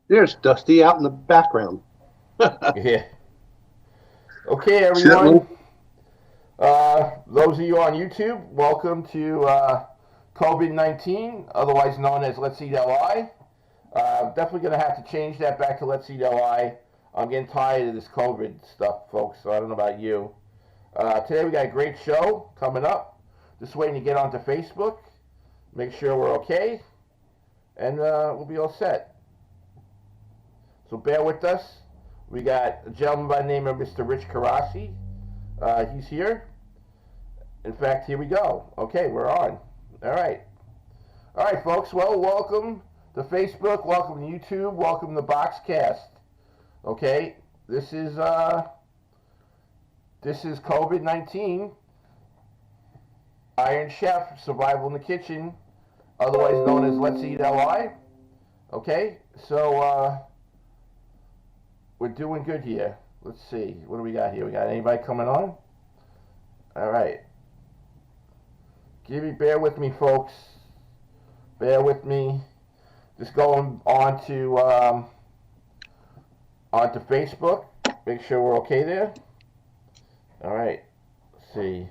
There's Dusty out in the background. Yeah. Okay, See that everyone. little? Those of you on YouTube, welcome to COVID-19, otherwise known as Let's Eat LI. Definitely going to have to change that back to Let's Eat LI. I'm getting tired of this COVID stuff, folks, so I don't know about you. Today we got a great show coming up. Just waiting to get onto Facebook, make sure we're okay, and we'll be all set. So bear with us. We got a gentleman by the name of Mr. Rich Karasi. He's here. In fact, here we go. Okay, we're on. All right. All right, folks. Well, welcome to Facebook. Welcome to YouTube. Welcome to Boxcast. Okay, this is COVID-19. Iron Chef, Survival in the Kitchen, otherwise known as Let's Eat LI. Okay, so we're doing good here. Let's see. What do we got here? We got anybody coming on? All right. Bear with me, folks. Bear with me. Just going onto Facebook. Make sure we're okay there. All right. Let's see.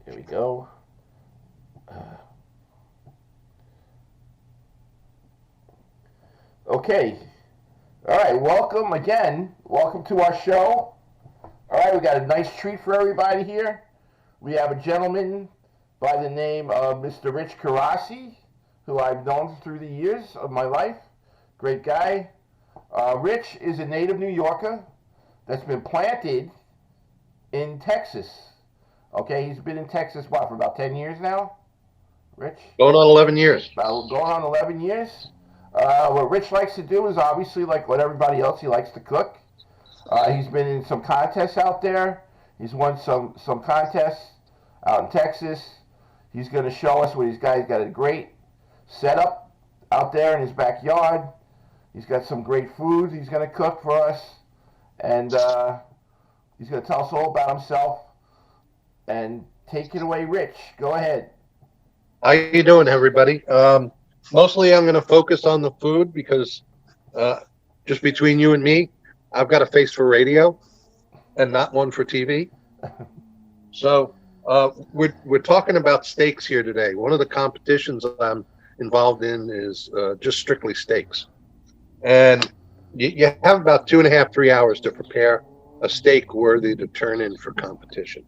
Here we go. Okay. All right. Welcome again. Welcome to our show. All right. We got a nice treat for everybody here. We have a gentleman by the name of Mr. Rich Karasi, who I've known through the years of my life. Great guy. Rich is a native New Yorker that's been planted in Texas. Okay, he's been in Texas, what, for about 10 years now? Rich? Going on 11 years. Going on 11 years. What Rich likes to do is obviously like what everybody else, he likes to cook. He's been in some contests out there. He's won some contests out in Texas. He's going to show us what he's got. He's got a great setup out there in his backyard. He's got some great food he's going to cook for us. And he's going to tell us all about himself. And take it away, Rich. Go ahead. How you doing, everybody? Mostly I'm going to focus on the food because just between you and me, I've got a face for radio and not one for TV. So we're talking about steaks here today. One of the competitions I'm involved in is just strictly steaks. And you have about 2.5, 3 hours to prepare a steak worthy to turn in for competition.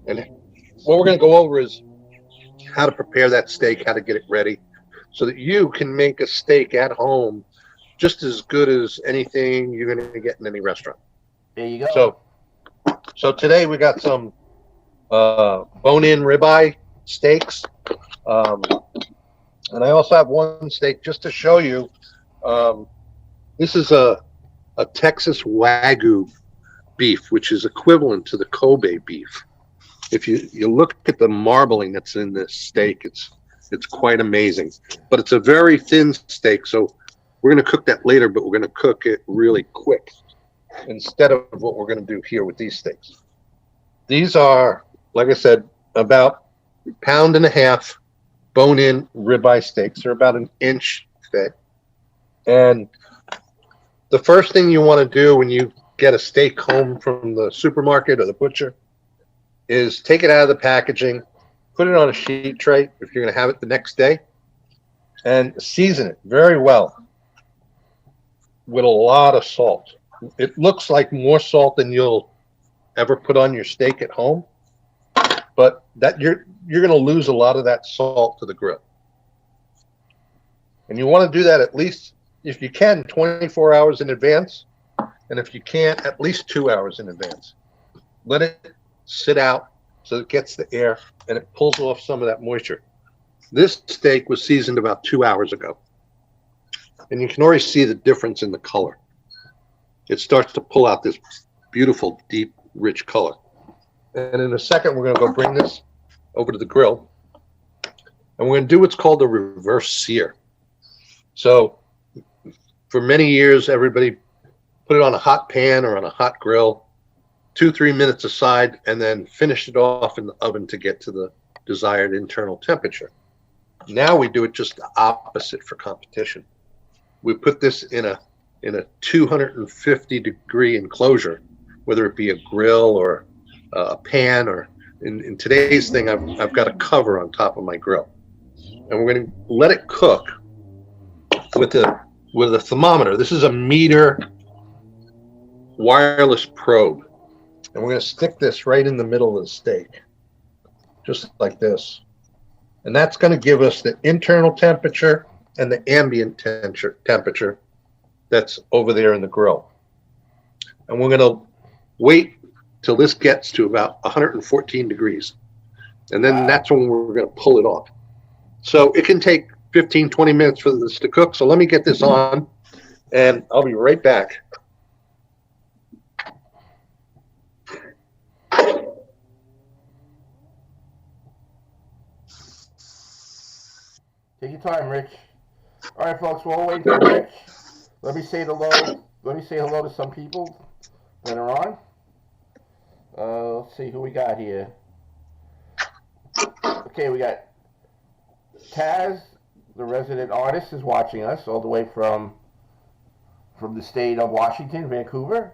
And what we're going to go over is how to prepare that steak, how to get it ready, so that you can make a steak at home just as good as anything you're going to get in any restaurant. There you go. So today we got some bone-in ribeye steaks, and I also have one steak just to show you. This is a Texas Wagyu beef, which is equivalent to the Kobe beef. If you look at the marbling that's in this steak, it's quite amazing. But it's a very thin steak, so we're going to cook that later, but we're going to cook it really quick instead of what we're going to do here with these steaks. These are, like I said, about 1.5 pounds bone-in ribeye steaks. They're about 1 inch thick. And the first thing you want to do when you get a steak home from the supermarket or the butcher is take it out of the packaging, put it on a sheet tray if you're going to have it the next day, and season it very well with a lot of salt. It looks like more salt than you'll ever put on your steak at home, but that you're going to lose a lot of that salt to the grill. And you want to do that at least, if you can, 24 hours in advance, and if you can't, at least 2 hours in advance. Let it sit out so it gets the air and it pulls off some of that moisture. This steak was seasoned about 2 hours ago, and you can already see the difference in the color. It starts to pull out this beautiful, deep, rich color. And in a second, we're going to go bring this over to the grill, and we're going to do what's called a reverse sear. So for many years, everybody put it on a hot pan or on a hot grill, 2-3 minutes aside, and then finish it off in the oven to get to the desired internal temperature. Now we do it just the opposite for competition. We put this in a 250-degree enclosure, whether it be a grill or a pan, or in today's thing, I've got a cover on top of my grill, and we're going to let it cook with a thermometer. This is a meter wireless probe, and we're going to stick this right in the middle of the steak, just like this, and that's going to give us the internal temperature and the ambient temperature that's over there in the grill. And we're going to wait till this gets to about 114 degrees. And then that's when we're going to pull it off. So it can take 15, 20 minutes for this to cook. So let me get this on, and I'll be right back. Take your time, Rich. All right, folks, we'll wait for Rich. Let me say hello. Let me say hello to some people that are on. Let's see who we got here. Okay, we got Taz, the resident artist, is watching us all the way from the state of Washington, Vancouver.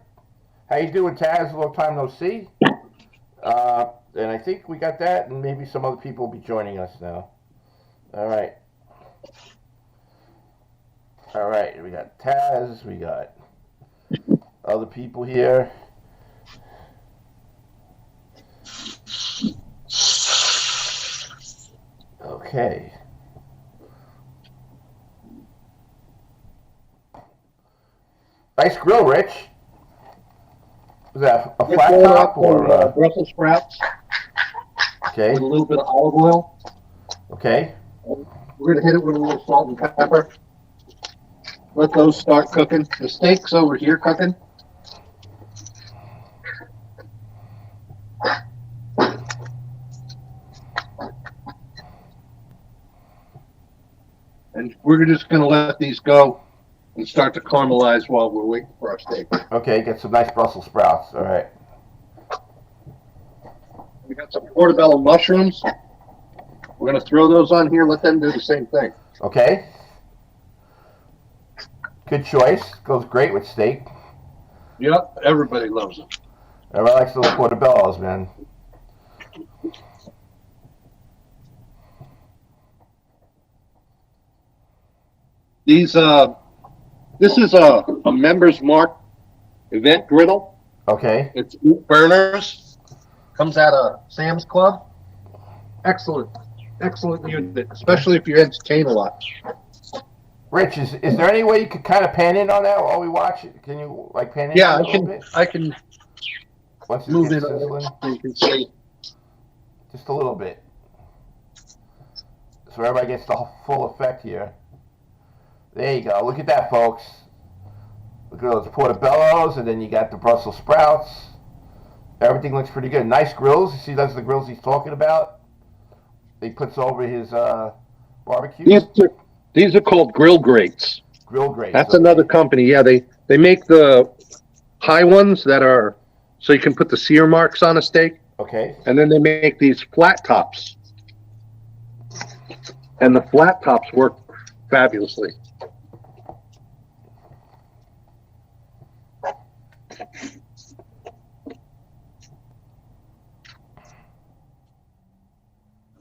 How you doing, Taz? Long time no see. And I think we got that, and maybe some other people will be joining us now. All right. All right, we got Taz, we got other people here. Okay. Nice grill, Rich. Is that a flat top or Brussels sprouts? Okay. With a little bit of olive oil. Okay. We're going to hit it with a little salt and pepper. Let those start cooking. The steak's over here cooking. And we're just going to let these go and start to caramelize while we're waiting for our steak. Okay, get some nice Brussels sprouts. All right. We got some Portobello mushrooms. We're going to throw those on here. Let them do the same thing. Okay. Good choice. Goes great with steak. Yep, everybody loves them. Everybody likes those portobellos, man. These, this is a Members Mark event griddle. Okay. It's burners. Comes out of Sam's Club. Excellent unit, especially if you entertain a lot. Rich, is there any way you could kind of pan in on that while we watch it? Can you like pan in? Yeah, a little bit? I can Once it move gets in sizzling, so you can see. just a little bit, so everybody gets the full effect here. There you go. Look at that, folks. Look at those portobellos, and then you got the Brussels sprouts. Everything looks pretty good. Nice grills. You see, those are the grills he's talking about. He puts over his barbecue. These are called grill grates. Grill grates. That's okay. another company. Yeah, they make the high ones that are so you can put the sear marks on a steak. Okay. And then they make these flat tops. And the flat tops work fabulously. I'm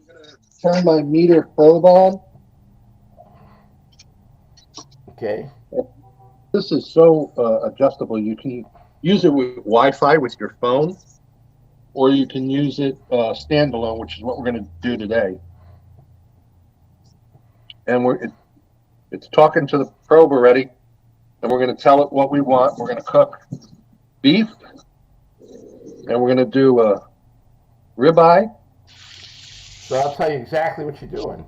going to turn my meter probe on. Okay. This is so adjustable. You can use it with Wi-Fi with your phone, or you can use it standalone, which is what we're going to do today. And it's talking to the probe already, and we're going to tell it what we want. We're going to cook beef, and we're going to do a ribeye. So I'll tell you exactly what you're doing.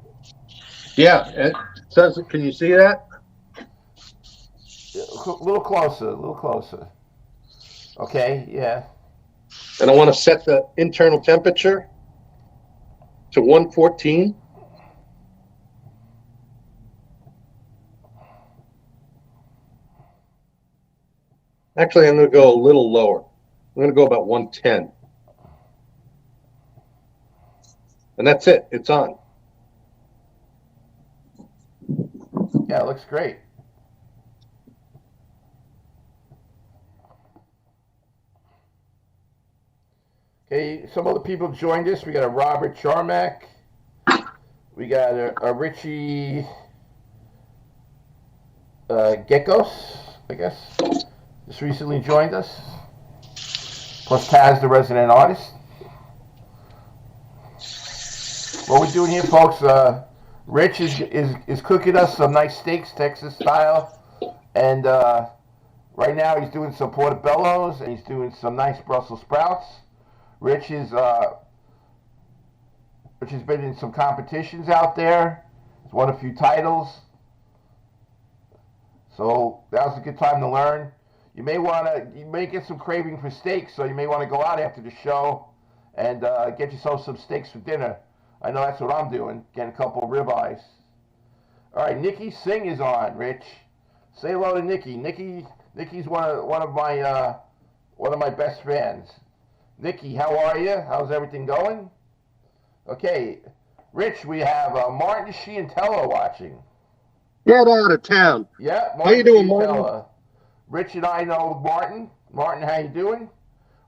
Yeah, it says, can you see that? A little closer, a little closer. Okay, yeah. And I want to set the internal temperature to 114. Actually, I'm going to go a little lower. I'm going to go about 110. And that's it. It's on. Yeah, it looks great. Okay, some other people joined us. We got a Robert Charmack. We got a Richie Geckos, I guess, just recently joined us. Plus Taz, the resident artist. What we're doing here, folks, Rich is cooking us some nice steaks, Texas style. And right now he's doing some portobellos and he's doing some nice Brussels sprouts. Rich has been in some competitions out there. He's won a few titles. So that was a good time to learn. You may get some craving for steaks, so you may want to go out after the show and get yourself some steaks for dinner. I know that's what I'm doing, getting a couple of ribeyes. All right, Nikki Singh is on, Rich. Say hello to Nikki. Nikki's one of my best fans. Nikki, how are you? How's everything going? Okay, Rich, we have Martin Scientello watching. Get out of town. Yeah, Martin. How you doing, Martin? Rich and I know Martin. Martin, how you doing?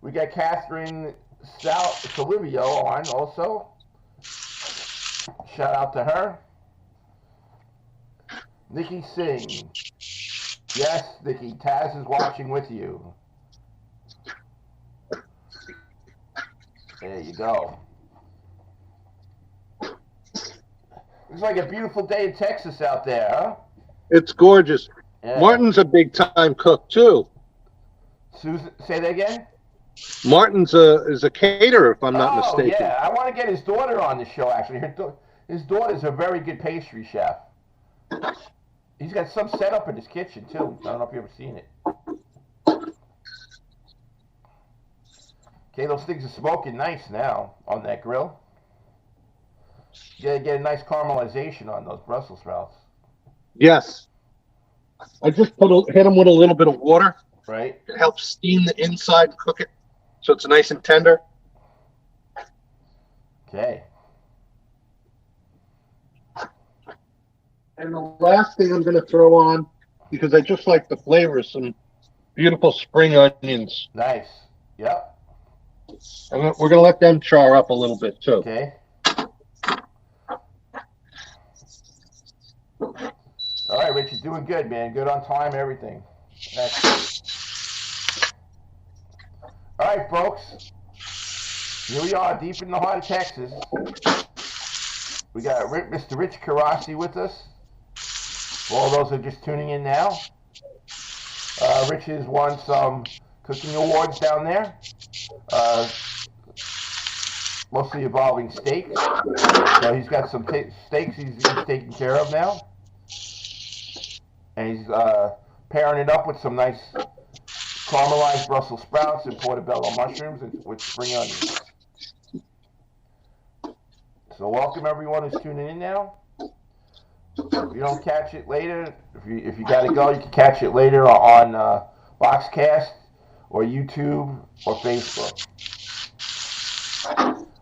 We got Catherine Salivio on also. Shout out to her. Nikki Singh. Yes, Nikki. Taz is watching with you. There you go. Looks like a beautiful day in Texas out there, huh? It's gorgeous. Yeah. Martin's a big-time cook, too. Susan, say that again? Martin's is a caterer, if I'm not mistaken. Yeah. I want to get his daughter on the show, actually. His daughter's a very good pastry chef. He's got some setup in his kitchen, too. I don't know if you've ever seen it. Okay, those things are smoking nice now on that grill. You gotta get a nice caramelization on those Brussels sprouts. Yes. I just hit them with a little bit of water. Right. It helps steam the inside, cook it, so it's nice and tender. Okay. And the last thing I'm going to throw on, because I just like the flavor, is some beautiful spring onions. Nice. Yep. And we're going to let them char up a little bit, too. Okay. All right, Rich, you're doing good, man. Good on time, everything. Excellent. All right, folks. Here we are, deep in the heart of Texas. We got Mr. Rich Karasi with us. For all those who are just tuning in now. Rich has won some cooking awards down there. Mostly involving steaks. So he's got some steaks he's taking care of now. And he's pairing it up with some nice caramelized Brussels sprouts and portobello mushrooms with spring onions. So welcome everyone who's tuning in now. If you don't catch it later, if you got to go, you can catch it later on Boxcast or YouTube or Facebook.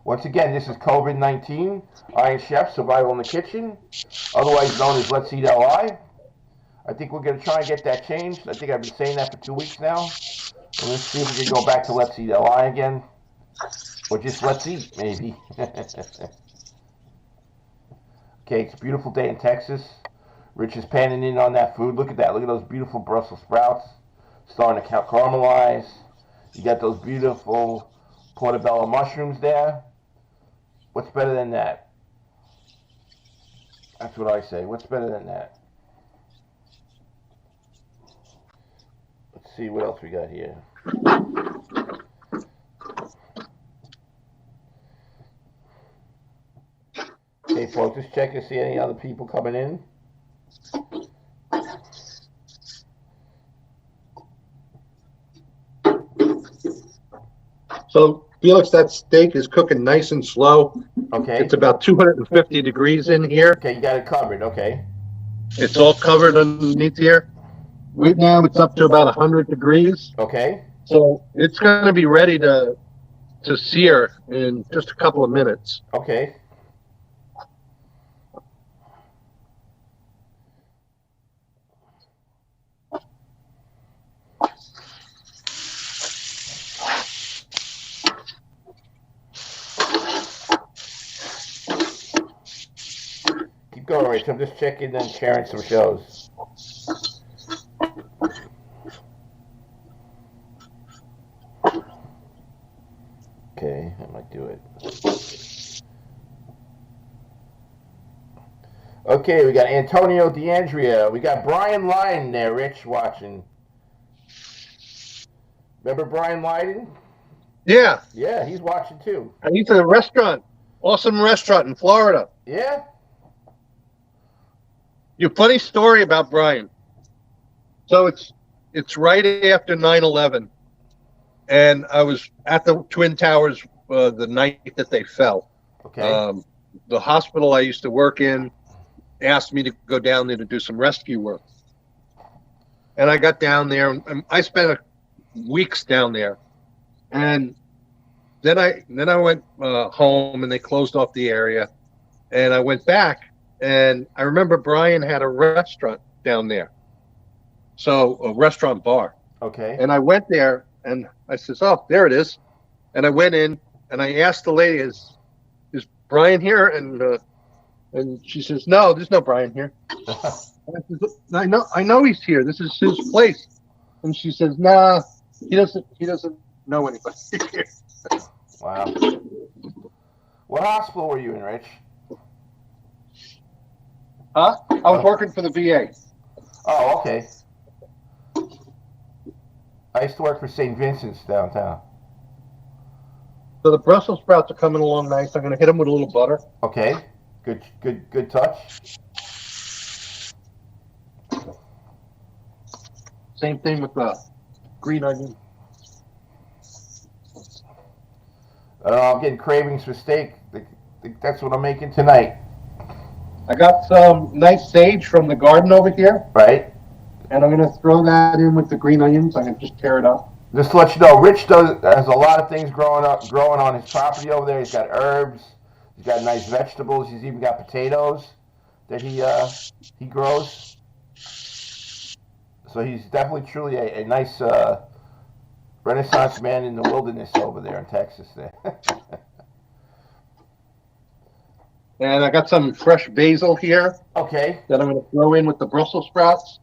Once again, this is COVID-19 Iron Chef Survival in the Kitchen, otherwise known as Let's Eat LI. I think we're going to try and get that changed. I think I've been saying that for 2 weeks now. And let's see if we can go back to Let's Eat LI again. Or just Let's Eat, maybe. Okay, it's a beautiful day in Texas. Rich is panning in on that food. Look at that. Look at those beautiful Brussels sprouts. Starting to caramelize. You got those beautiful portobello mushrooms there. What's better than that? That's what I say. What's better than that? Let's see what else we got here. Okay, folks, just check to see any other people coming in. So, Felix, that steak is cooking nice and slow. Okay. It's about 250 degrees in here. Okay, you got it covered. Okay. It's all covered underneath here. Right now, it's up to about 100 degrees. Okay. So it's going to be ready to sear in just a couple of minutes. Okay. Rich. I'm just checking and sharing some shows. Okay, I might do it. Okay, we got Antonio DeAndrea. We got Brian Lydon there, Rich, watching. Remember Brian Lydon? Yeah. Yeah, he's watching too. And he's at a restaurant. Awesome restaurant in Florida. Yeah? Your funny story about Brian. So it's right after 9/11, and I was at the Twin Towers the night that they fell. Okay. The hospital I used to work in asked me to go down there to do some rescue work, and I got down there, and I spent weeks down there, and then I went home, and they closed off the area, and I went back, and I remember Brian had a restaurant down there. So a restaurant bar. Okay. And I went there and I says, "Oh, there it is." And I went in and I asked the lady, "Is Brian here?" And she says, "No, there's no Brian here." I says, I know he's here. This is his place." And she says, "Nah, he doesn't know anybody here." Wow. What hospital were you in, Rich? Huh? I was working for the VA. Oh, okay. I used to work for St. Vincent's downtown. So the Brussels sprouts are coming along nice. I'm going to hit them with a little butter. Okay. Good touch. Same thing with the green onion. I'm getting cravings for steak. That's what I'm making tonight. I got some nice sage from the garden over here. Right. And I'm going to throw that in with the green onions. I'm going to just tear it up. Just to let you know, Rich has a lot of things growing on his property over there. He's got herbs. He's got nice vegetables. He's even got potatoes that he grows. So he's definitely truly a nice Renaissance man in the wilderness over there in Texas there. And I got some fresh basil here. Okay. That I'm going to throw in with the Brussels sprouts.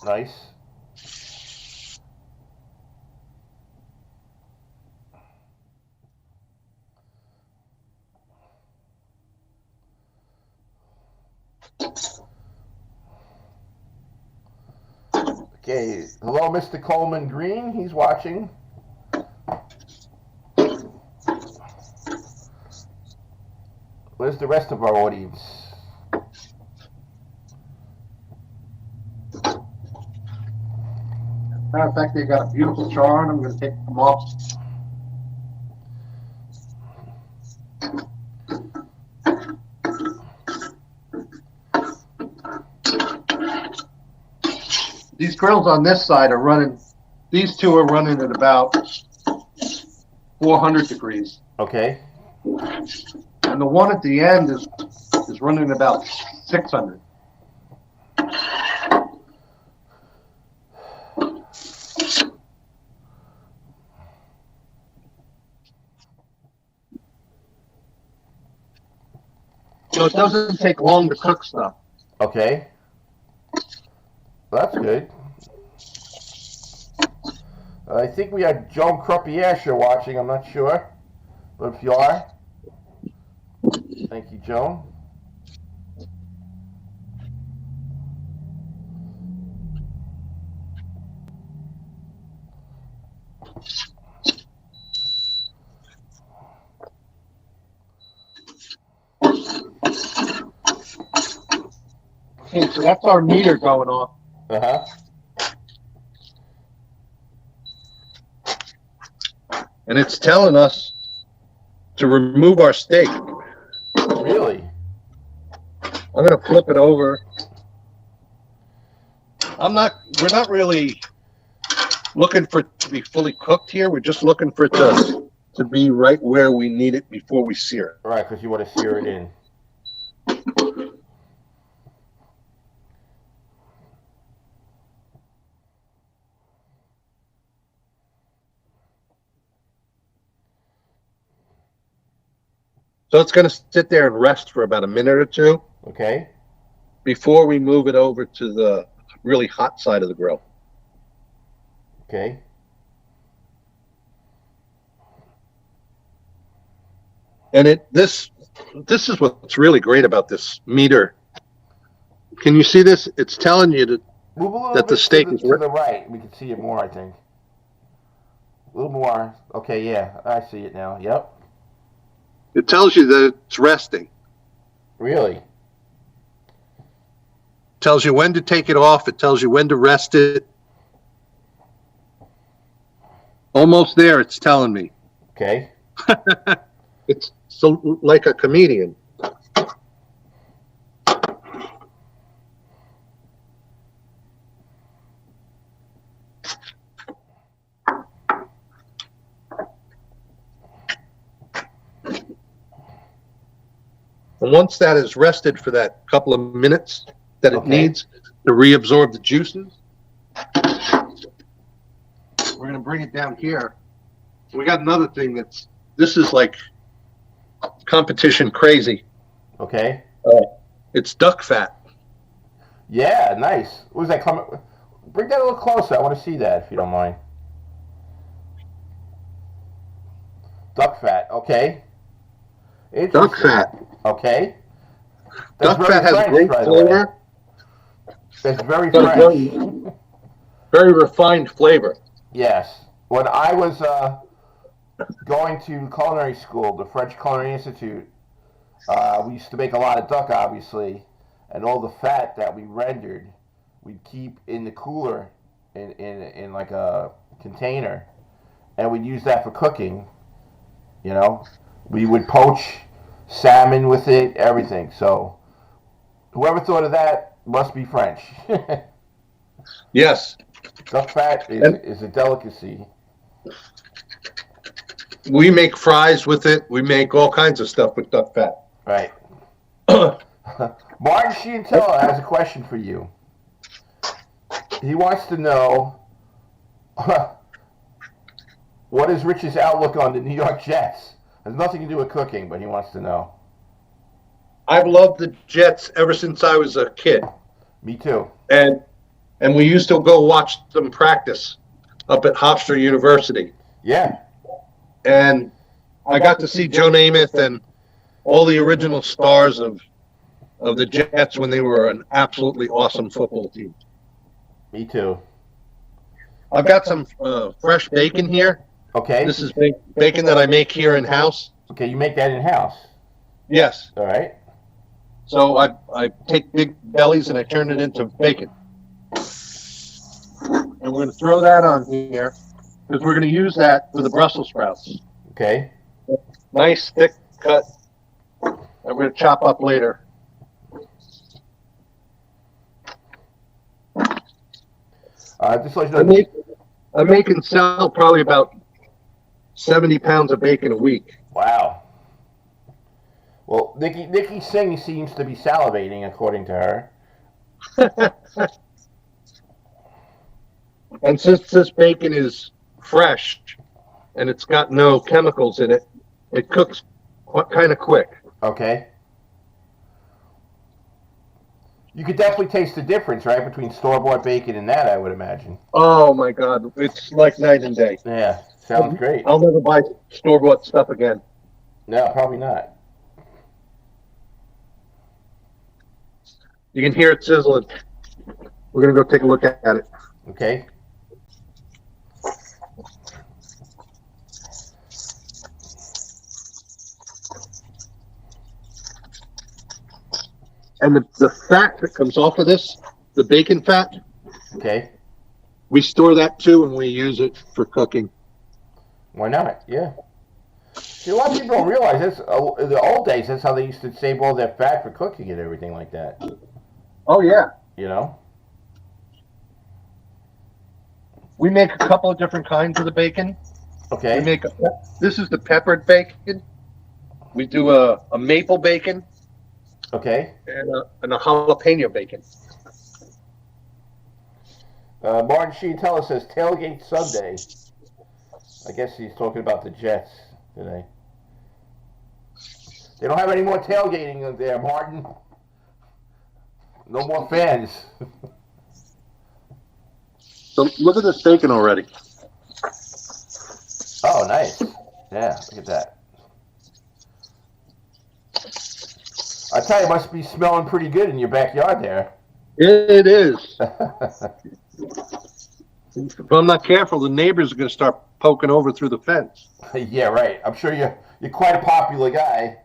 Nice. Okay. Hello, Mr. Coleman Green. He's watching. Where's the rest of our audience? Matter of fact, they got a beautiful char, and I'm going to take them off. These grills on this side are running, these two are running at about 400 degrees. Okay. And the one at the end is running about 600. So it doesn't take long to cook stuff. Okay. That's good. I think we have Joan Crupiasher watching. I'm not sure. But if you are, thank you, Joan. Okay, so that's our meter going off. Uh-huh. And it's telling us to remove our steak. Really? I'm going to flip it over. We're not really looking for it to be fully cooked here. We're just looking for it to be right where we need it before we sear it. Right, because you want to sear it in. So it's going to sit there and rest for about a minute or two. Okay. before we move it over to the really hot side of the grill. Okay. And this is what's really great about this meter. Can you see this? It's telling you Move a little that the bit steak to is the right. We can see it more, I think. A little more. Okay, yeah, I see it now. Yep. It tells you that it's resting. Really? It tells you when to take it off. It tells you when to rest it. Almost there, it's telling me. Okay. It's so like a comedian. And once that is rested for that couple of minutes that it needs to reabsorb the juices, we're going to bring it down here. We got another thing this is like competition crazy. Okay. It's duck fat. Yeah, nice. What was that coming? Bring that a little closer. I want to see that, if you don't mind. Duck fat. Okay. Duck fat. Okay. Duck fat has great flavor. That's very French. Very refined flavor. Yes. When I was going to culinary school, the French Culinary Institute, we used to make a lot of duck, obviously, and all the fat that we rendered, we'd keep in the cooler in like a container, and we'd use that for cooking. You know, we would poach salmon with it, everything. So whoever thought of that must be French. Yes. Duck fat is a delicacy. We make fries with it. We make all kinds of stuff with duck fat. Right. Martin Chiantella has a question for you. He wants to know what is Rich's outlook on the New York Jets. Has nothing to do with cooking, but he wants to know. I've loved the Jets ever since I was a kid. Me too. And we used to go watch them practice up at Hofstra University. Yeah. And I got to see Joe Namath and all the original stars of the Jets when they were an absolutely awesome football team. Me too. I've got some fresh bacon here. Okay. This is bacon that I make here in house. Okay, you make that in house. Yes. All right. So I take big bellies and I turn it into bacon. And we're going to throw that on here because we're going to use that for the Brussels sprouts. Okay. Nice thick cut that we're going to chop up later. Just let you know. I make and sell probably about 70 pounds of bacon a week. Wow. Well, Nikki Singh seems to be salivating, according to her. And since this bacon is fresh and it's got no chemicals in it, it cooks kind of quick. Okay. You could definitely taste the difference, right, between store-bought bacon and that, I would imagine. Oh, my God. It's like night and day. Yeah, sounds great. I'll never buy store-bought stuff again. No, probably not. You can hear it sizzling. We're going to go take a look at it. Okay. And the fat that comes off of this, the bacon fat, Okay. we store that too and we use it for cooking. Why not? Yeah. See, a lot of people don't realize this. In the old days, that's how they used to save all their fat for cooking and everything like that. Oh, yeah. You know? We make a couple of different kinds of the bacon. Okay. This is the peppered bacon. We do a maple bacon. Okay. And a jalapeno bacon. Martin Chiantella says tailgate Sunday. I guess he's talking about the Jets today. They don't have any more tailgating there, Martin. No more fans. So look at this bacon already. Oh, nice. Yeah, look at that. I tell you, it must be smelling pretty good in your backyard there. It is. If I'm not careful, the neighbors are going to start poking over through the fence. Yeah, right. I'm sure you're quite a popular guy.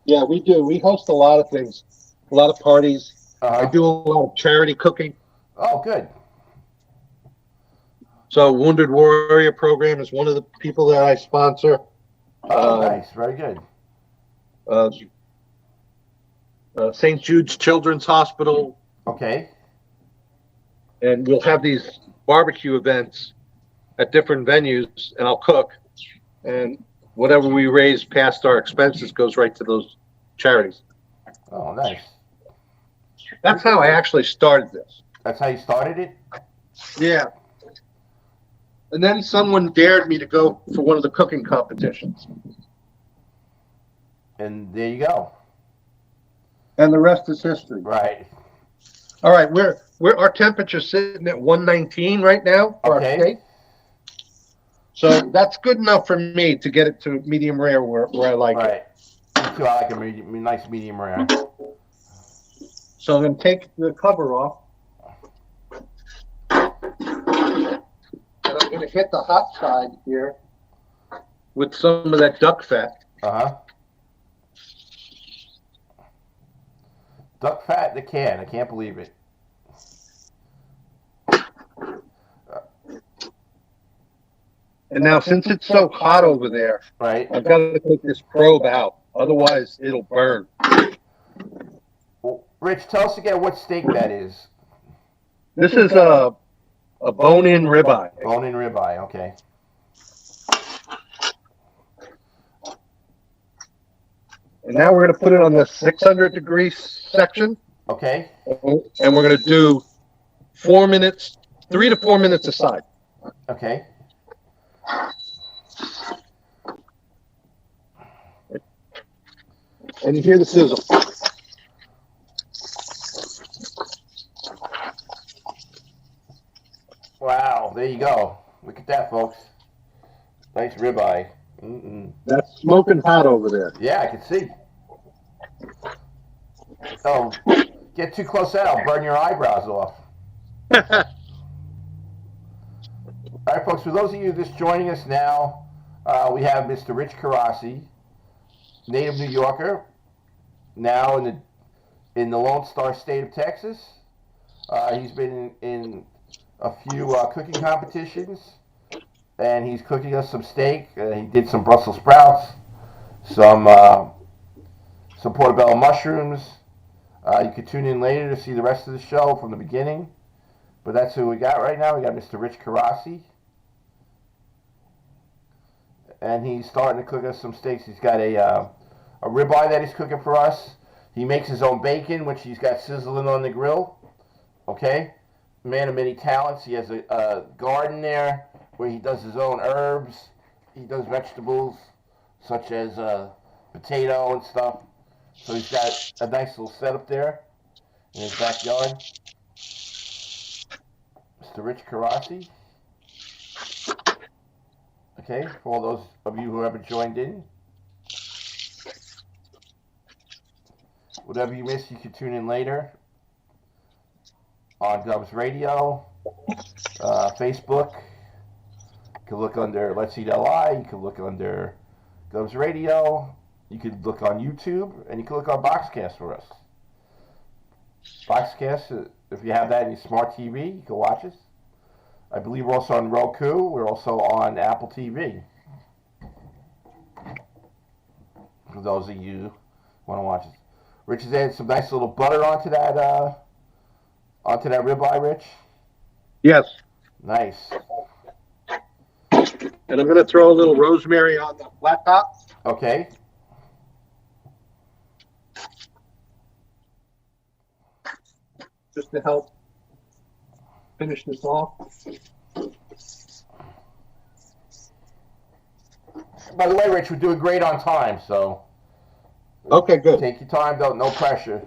Yeah, we do. We host a lot of things, a lot of parties. I Uh-huh. do a lot of charity cooking. Oh, good. So Wounded Warrior Program is one of the people that I sponsor. Oh, nice. Very good. Uh, St. Jude's Children's Hospital, Okay. and we'll have these barbecue events at different venues, and I'll cook, and whatever we raise past our expenses goes right to those charities. Oh, nice. That's how I actually started this. That's how you started it? Yeah. And then someone dared me to go for one of the cooking competitions. And there you go. And the rest is history. Right. All right, our temperature's sitting at 119 right now for our steak. So that's good enough for me to get it to medium rare where I like it. Right. Me too. I like a nice medium rare. So I'm going to take the cover off. And I'm going to hit the hot side here with some of that duck fat. Uh-huh. Duck fat in the can. I can't believe it. And now, since it's so hot over there, right, I've got to take this probe out. Otherwise, it'll burn. Well, Rich, tell us again what steak that is. This is a bone-in ribeye. Bone-in ribeye, okay. And now we're going to put it on the 600-degree section. Okay. And we're going to do 4 minutes, 3 to 4 minutes aside. Okay. And you hear the sizzle. Wow, there you go. Look at that, folks. Nice ribeye. Mm-mm. That's smoking hot over there. Yeah, I can see. Oh, get too close to that, I'll burn your eyebrows off. All right, folks, for those of you just joining us now, we have Mr. Rich Karasi, native New Yorker, now in the Lone Star State of Texas. He's been in a few cooking competitions, and he's cooking us some steak. He did some Brussels sprouts, some Portobello Mushrooms. You can tune in later to see the rest of the show from the beginning. But that's who we got right now. We got Mr. Rich Karasi. And he's starting to cook us some steaks. He's got a ribeye that he's cooking for us. He makes his own bacon, which he's got sizzling on the grill. Okay? Man of many talents. He has a garden there where he does his own herbs. He does vegetables such as potato and stuff. So he's got a nice little setup there in his backyard. Mr. Rich Karasi. Okay, for all those of you who haven't joined in. Whatever you missed, you can tune in later on Govsradio, Facebook. You can look under Let's Eat LI. You can look under Govsradio. You can look on YouTube, and you can look on Boxcast for us. Boxcast, if you have that in your smart TV, you can watch us. I believe we're also on Roku. We're also on Apple TV. For those of you who want to watch us. Rich has added some nice little butter onto that ribeye, Rich. Yes. Nice. And I'm going to throw a little rosemary on the flat top. Okay. Just to help finish this off. By the way, Rich, we're doing great on time, so okay, good. Take your time, though. No pressure.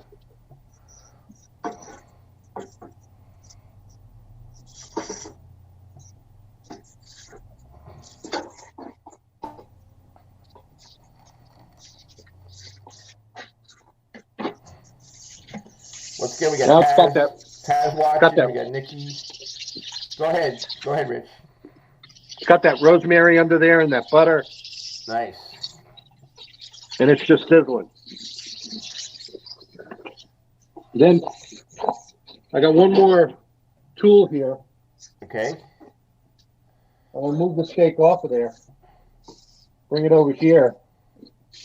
Once again, we got Now it's got Taz watching. got that. We got Nikki. Go ahead, Rich. It's got that rosemary under there and that butter, Nice. and it's just sizzling. Then I got one more tool here. Okay. I'll move the steak off of there. Bring it over here.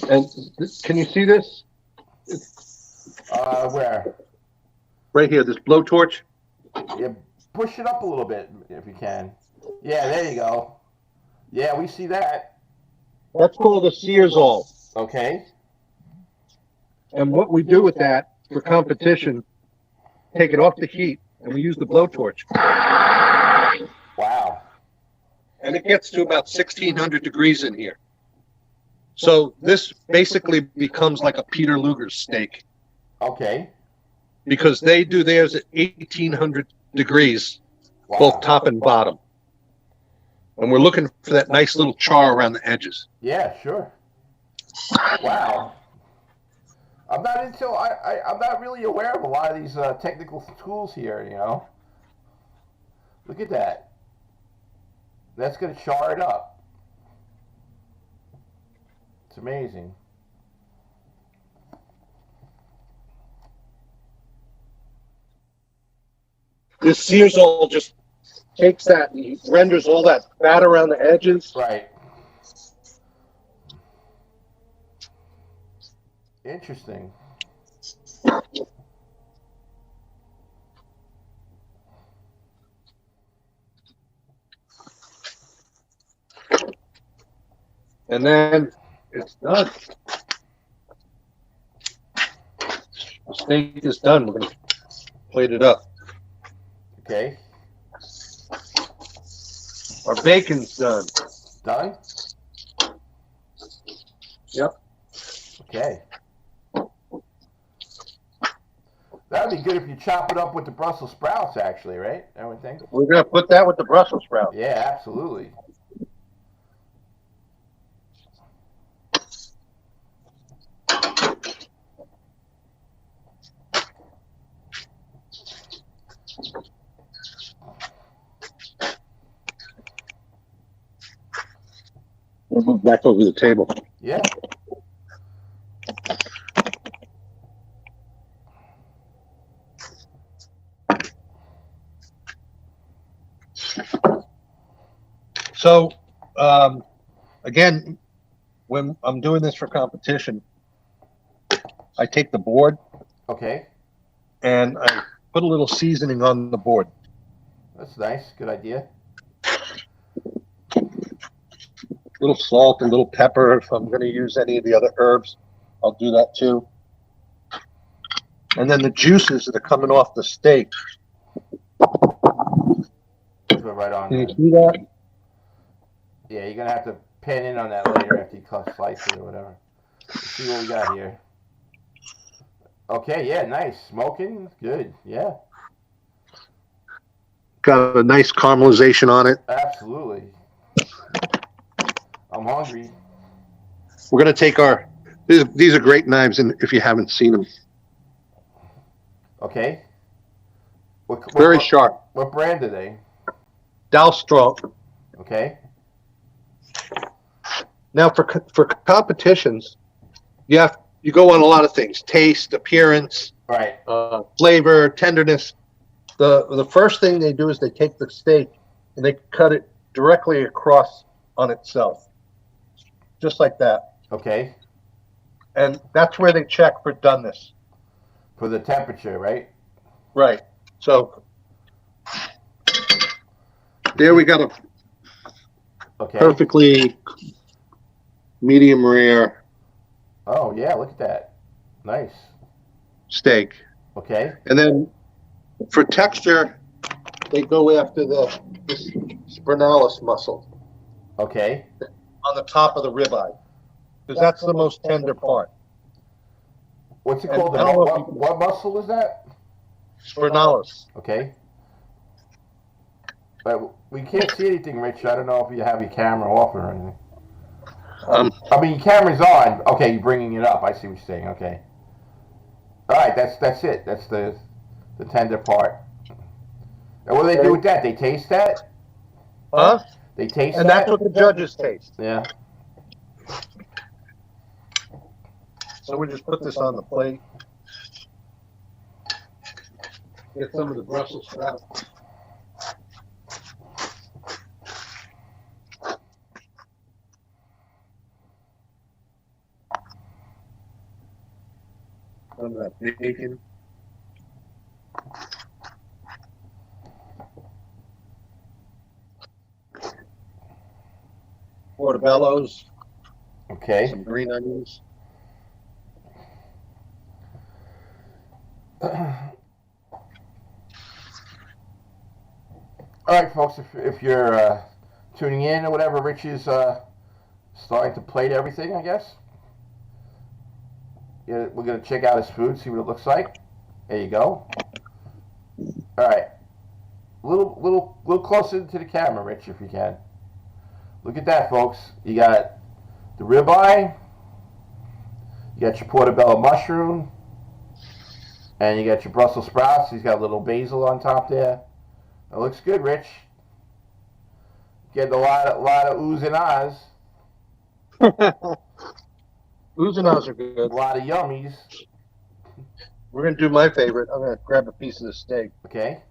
And can you see this? Where? Right here, this blowtorch. Yeah, push it up a little bit if you can. Yeah, there you go. Yeah, we see that. That's called a Searsol. Okay. And what we do with that for competition, take it off the heat, and we use the blowtorch. Wow. And it gets to about 1600 degrees in here. So this basically becomes like a Peter Luger's steak. Okay. Because they do theirs at 1800 degrees, Wow. both top and bottom. And we're looking for that nice little char around the edges. Yeah, sure. Wow. I'm not really aware of a lot of these technical tools here, you know. Look at that. That's going to char it up. It's amazing. This Searsol just takes that and renders all that fat around the edges. Right. Interesting. And then it's done. The steak is done. We're going to plate it up. Okay. Our bacon's done. Done? Yep. Okay. That would be good if you chop it up with the Brussels sprouts, actually, right? I would think. We're going to put that with the Brussels sprouts. Yeah, absolutely. We'll move back over the table. Yeah. So, again, when I'm doing this for competition, I take the board Okay. and I put a little seasoning on the board. That's nice. Good idea. A little salt and a little pepper. If I'm going to use any of the other herbs, I'll do that too. And then the juices that are coming off the steak. Put it right on Can you there. see that? Yeah, you're going to have to pan in on that later after you slice it or whatever. Let's see what we got here. Okay, yeah, nice. Smoking, good, yeah. Got a nice caramelization on it. Absolutely. I'm hungry. We're going to take our, these are great knives, and if you haven't seen them, Okay. very sharp. What brand are they? Dalstrop. Okay. Now for competitions, you go on a lot of things: taste, appearance, Right. flavor, tenderness. The first thing they do is they take the steak and they cut it directly across on itself, just like that. Okay. And that's where they check for doneness. For the temperature, right? Right. So there we got a Okay. perfectly medium rare Oh, yeah, look at that. Nice. steak. Okay. And then for texture, they go after this spinalis muscle Okay. on the top of the ribeye, because that's the most tender part. What's it And called? I don't know if you- What muscle is that? Spinalis. Okay. But we can't see anything, Rich. I don't know if you have your camera off or anything. I mean, your camera's on. Okay, you're bringing it up. I see what you're saying. Okay. All right, that's it. That's the the tender part. And what do they do with that? They taste that? Huh? They taste And that? that's what the judges taste. Yeah. So we just put this on the plate. Get some of the Brussels sprouts. Some of that bacon. Portobellos. Okay. Some green onions. All right, folks, if you're tuning in or whatever, Rich is starting to plate everything, I guess. Yeah, we're going to check out his food, see what it looks like. There you go. All right. A little closer to the camera, Rich, if you can. Look at that, folks. You got the ribeye, you got your portobello mushroom, and you got your Brussels sprouts. He's got a little basil on top there. It looks good, Rich. Getting a lot of oohs and ahs. Oohs and ahs are good. A lot of yummies. We're going to do my favorite. I'm going to grab a piece of the steak. Okay.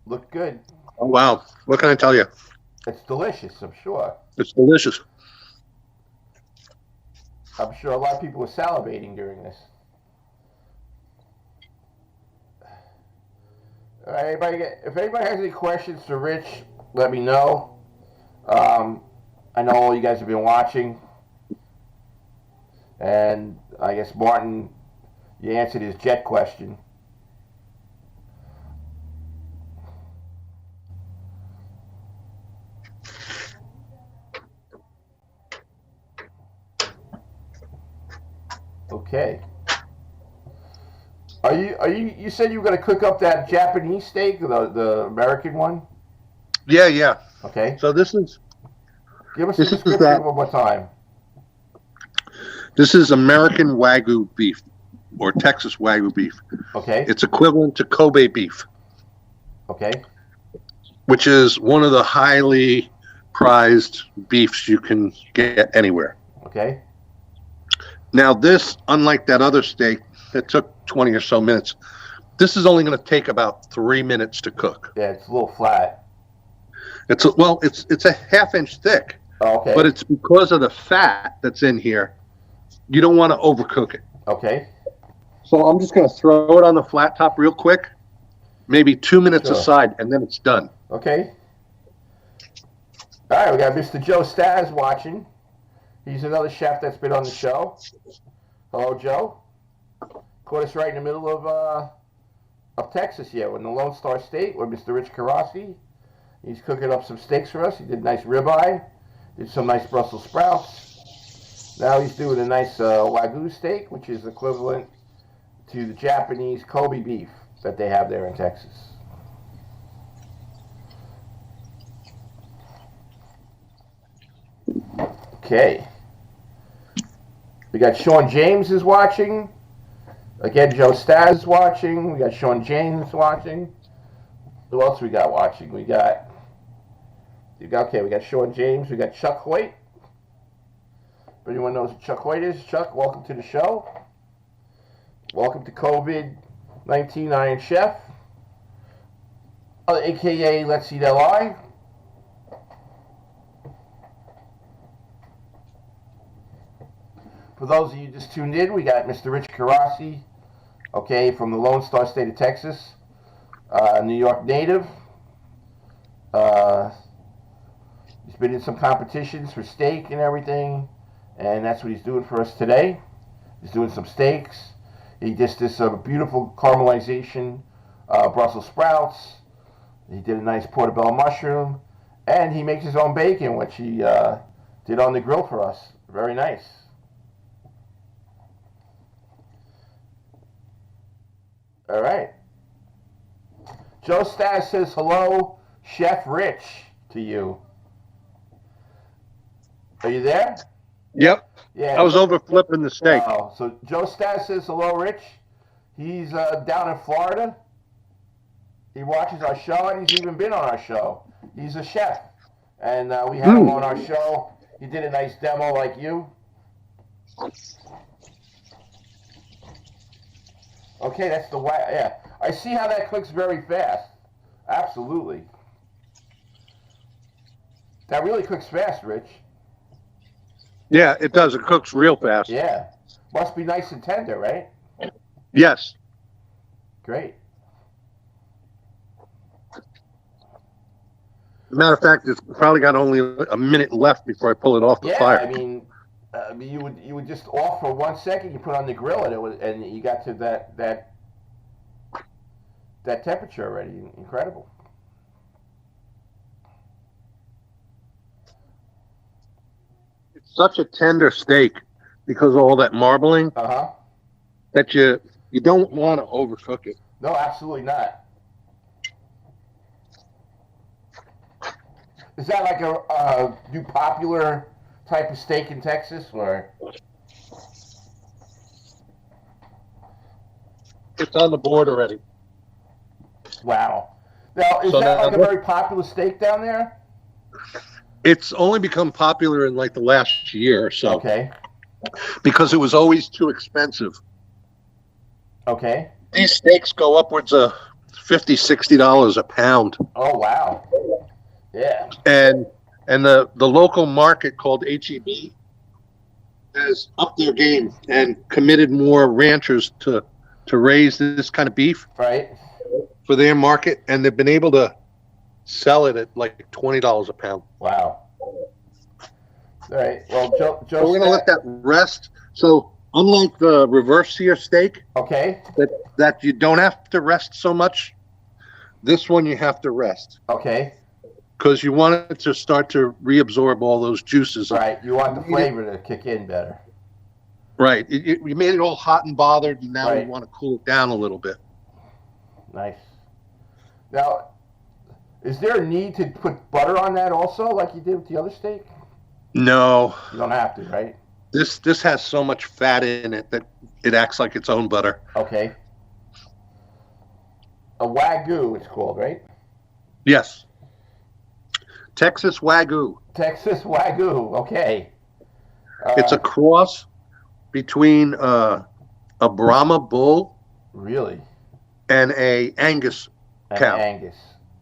Look good. Oh, wow. What can I tell you? It's delicious, I'm sure. It's delicious. I'm sure a lot of people were salivating during this. All right, if anybody has any questions for Rich, let me know. I know all you guys have been watching. And I guess, Martin, you answered his jet question. Okay. You said you were gonna cook up that Japanese steak, the American one? Yeah. Okay. So this is Give us the description one more time. This is American Wagyu beef, or Texas Wagyu beef. Okay. It's equivalent to Kobe beef. Okay. Which is one of the highly prized beefs you can get anywhere. Okay. Now this, unlike that other steak that took 20 or so minutes, this is only going to take about 3 minutes to cook. Yeah, it's a little flat. It's a half-inch thick. Oh, okay. But it's because of the fat that's in here. You don't want to overcook it. Okay. So I'm just going to throw it on the flat top real quick, maybe 2 minutes aside, and then it's done. Okay. All right, we got Mr. Joe Staz watching. He's another chef that's been on the show. Hello, Joe. Caught us right in the middle of Texas here, in the Lone Star State, with Mr. Rich Karasi. He's cooking up some steaks for us. He did a nice ribeye, did some nice Brussels sprouts. Now he's doing a nice Wagyu steak, which is equivalent to the Japanese Kobe beef that they have there in Texas. Okay. We got Sean James is watching. Again, Joe Staz is watching. We got Sean James watching. Who else we got watching? We got Sean James. We got Chuck Hoyt. If anyone knows who Chuck Hoyt is, Chuck, welcome to the show. Welcome to COVID-19 Iron Chef, aka Let's Eat LI. For those of you just tuned in, we got Mr. Rich Karasi, okay, from the Lone Star State of Texas, New York native. He's been in some competitions for steak and everything, and that's what he's doing for us today. He's doing some steaks. He did this beautiful caramelization Brussels sprouts. He did a nice portobello mushroom, and he makes his own bacon, which he did on the grill for us. Very nice. All right. Joe Staz says hello, Chef Rich, to you. Are you there? Yep. Yeah. I was over flipping the steak. So Joe Staz says hello, Rich. He's down in Florida. He watches our show, and he's even been on our show. He's a chef, and we had him on our show. He did a nice demo like you. Okay, that's the way. Yeah, I see how that cooks very fast. Absolutely. That really cooks fast, Rich. Yeah, it does. It cooks real fast. Yeah. Must be nice and tender, right? Yes. Great. Matter of fact, it's probably got only a minute left before I pull it off the fire. I mean, you would just off for 1 second. You put it on the grill, and you got to that temperature already. Incredible. It's such a tender steak because of all that marbling that you don't want to overcook it. No, absolutely not. Is that like a new popular type of steak in Texas, or? It's on the board already. Wow. Now, is that like a very popular steak down there? It's only become popular in like the last year or so. Okay. Because it was always too expensive. Okay. These steaks go upwards of $50, $60 a pound. Oh, wow. Yeah. And the local market called HEB has upped their game and committed more ranchers to raise this kind of beef for their market, and they've been able to sell it at like $20 a pound. Wow. All right. Well, Joe, so we're gonna let that rest. So unlike the reverse sear steak, that you don't have to rest so much, this one you have to rest. Okay. Because you want it to start to reabsorb all those juices. Right. You want the flavor to kick in better. Right. You made it all hot and bothered, and now you want to cool it down a little bit. Nice. Now, is there a need to put butter on that also, like you did with the other steak? No. You don't have to, right? This has so much fat in it that it acts like its own butter. Okay. A Wagyu, it's called, right? Yes. Texas Wagyu. Texas Wagyu, okay. It's a cross between a Brahma bull. Really? And a Angus cow. Angus.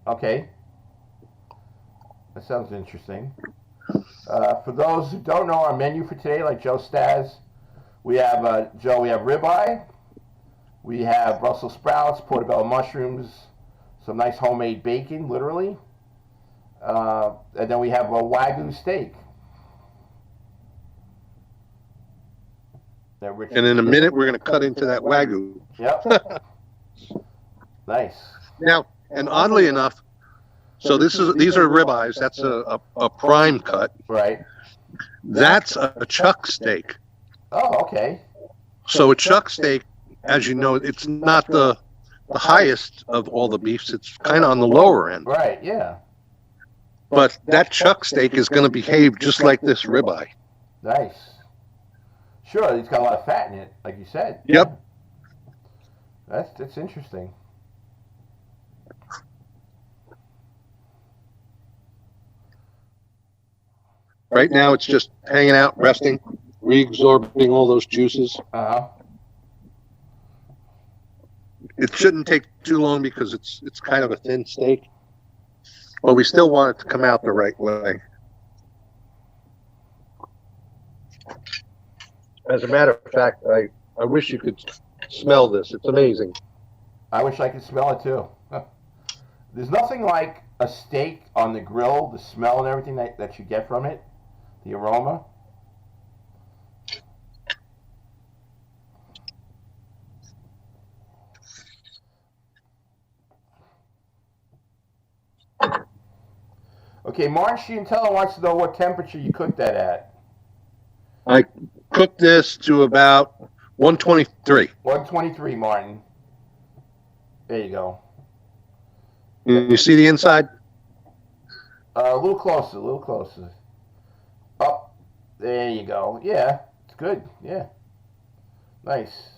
Okay. That sounds interesting. For those who don't know our menu for today, like Joe Stas, we have ribeye, we have Brussels sprouts, portobello mushrooms, some nice homemade bacon, literally, and then we have a Wagyu steak. And in a minute, we're going to cut into that Wagyu. Yep. Nice. Now, and oddly enough, so these are ribeyes. That's a prime cut. Right. That's a chuck steak. Oh, okay. So a chuck steak, as you know, it's not the highest of all the beefs. It's kind of on the lower end. Right. Yeah. But that chuck steak is going to behave just like this ribeye. Nice. Sure, it's got a lot of fat in it, like you said. Yep. That's interesting. Right now, it's just hanging out, resting, reabsorbing all those juices. It shouldn't take too long because it's kind of a thin steak, but we still want it to come out the right way. As a matter of fact, I wish you could smell this. It's amazing. I wish I could smell it too. There's nothing like a steak on the grill, the smell and everything that you get from it, the aroma. Okay, Martin Chiantello wants to know what temperature you cooked that at. I cooked this to about 123. 123, Martin. There you go. You see the inside? A little closer, a little closer. Oh, there you go. Yeah, it's good. Yeah. Nice.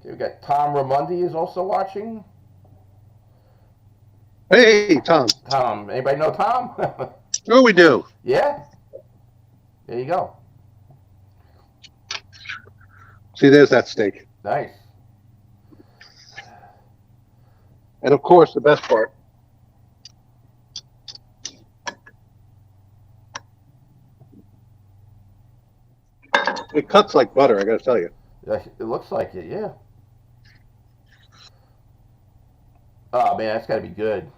Okay, we got Tom Ramundi is also watching. Hey, Tom. Tom, anybody know Tom? Sure we do. Yeah? There you go. See, there's that steak. Nice. And of course, the best part. It cuts like butter, I gotta tell you. It looks like it, yeah. Oh, man, that's got to be good.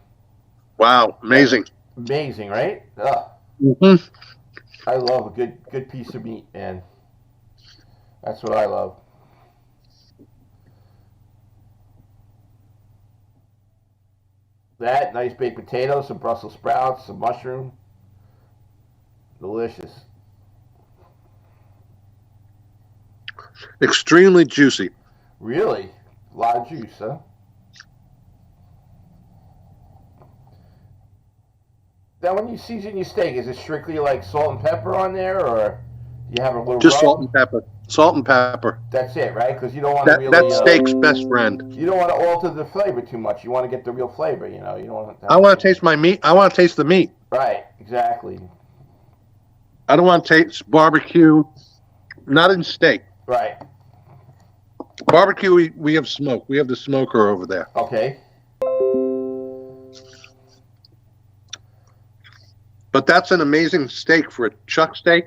Wow, amazing. Amazing, right? Ugh. Mm-hmm. I love a good piece of meat, man. That's what I love. That, nice baked potatoes, some Brussels sprouts, some mushroom. Delicious. Extremely juicy. Really? A lot of juice, huh? Now, when you season your steak, is it strictly like salt and pepper on there, or do you have a little Just rub? salt and pepper. Salt and pepper. That's it, right? Because you don't want to really... That's steak's best friend. You don't want to alter the flavor too much. You want to get the real flavor, you know. You don't want to I want to taste my meat. I want to taste the meat. Right, exactly. I don't want to taste barbecue. Not in steak. Right. Barbecue, we have smoke. We have the smoker over there. Okay. But that's an amazing steak for a chuck steak.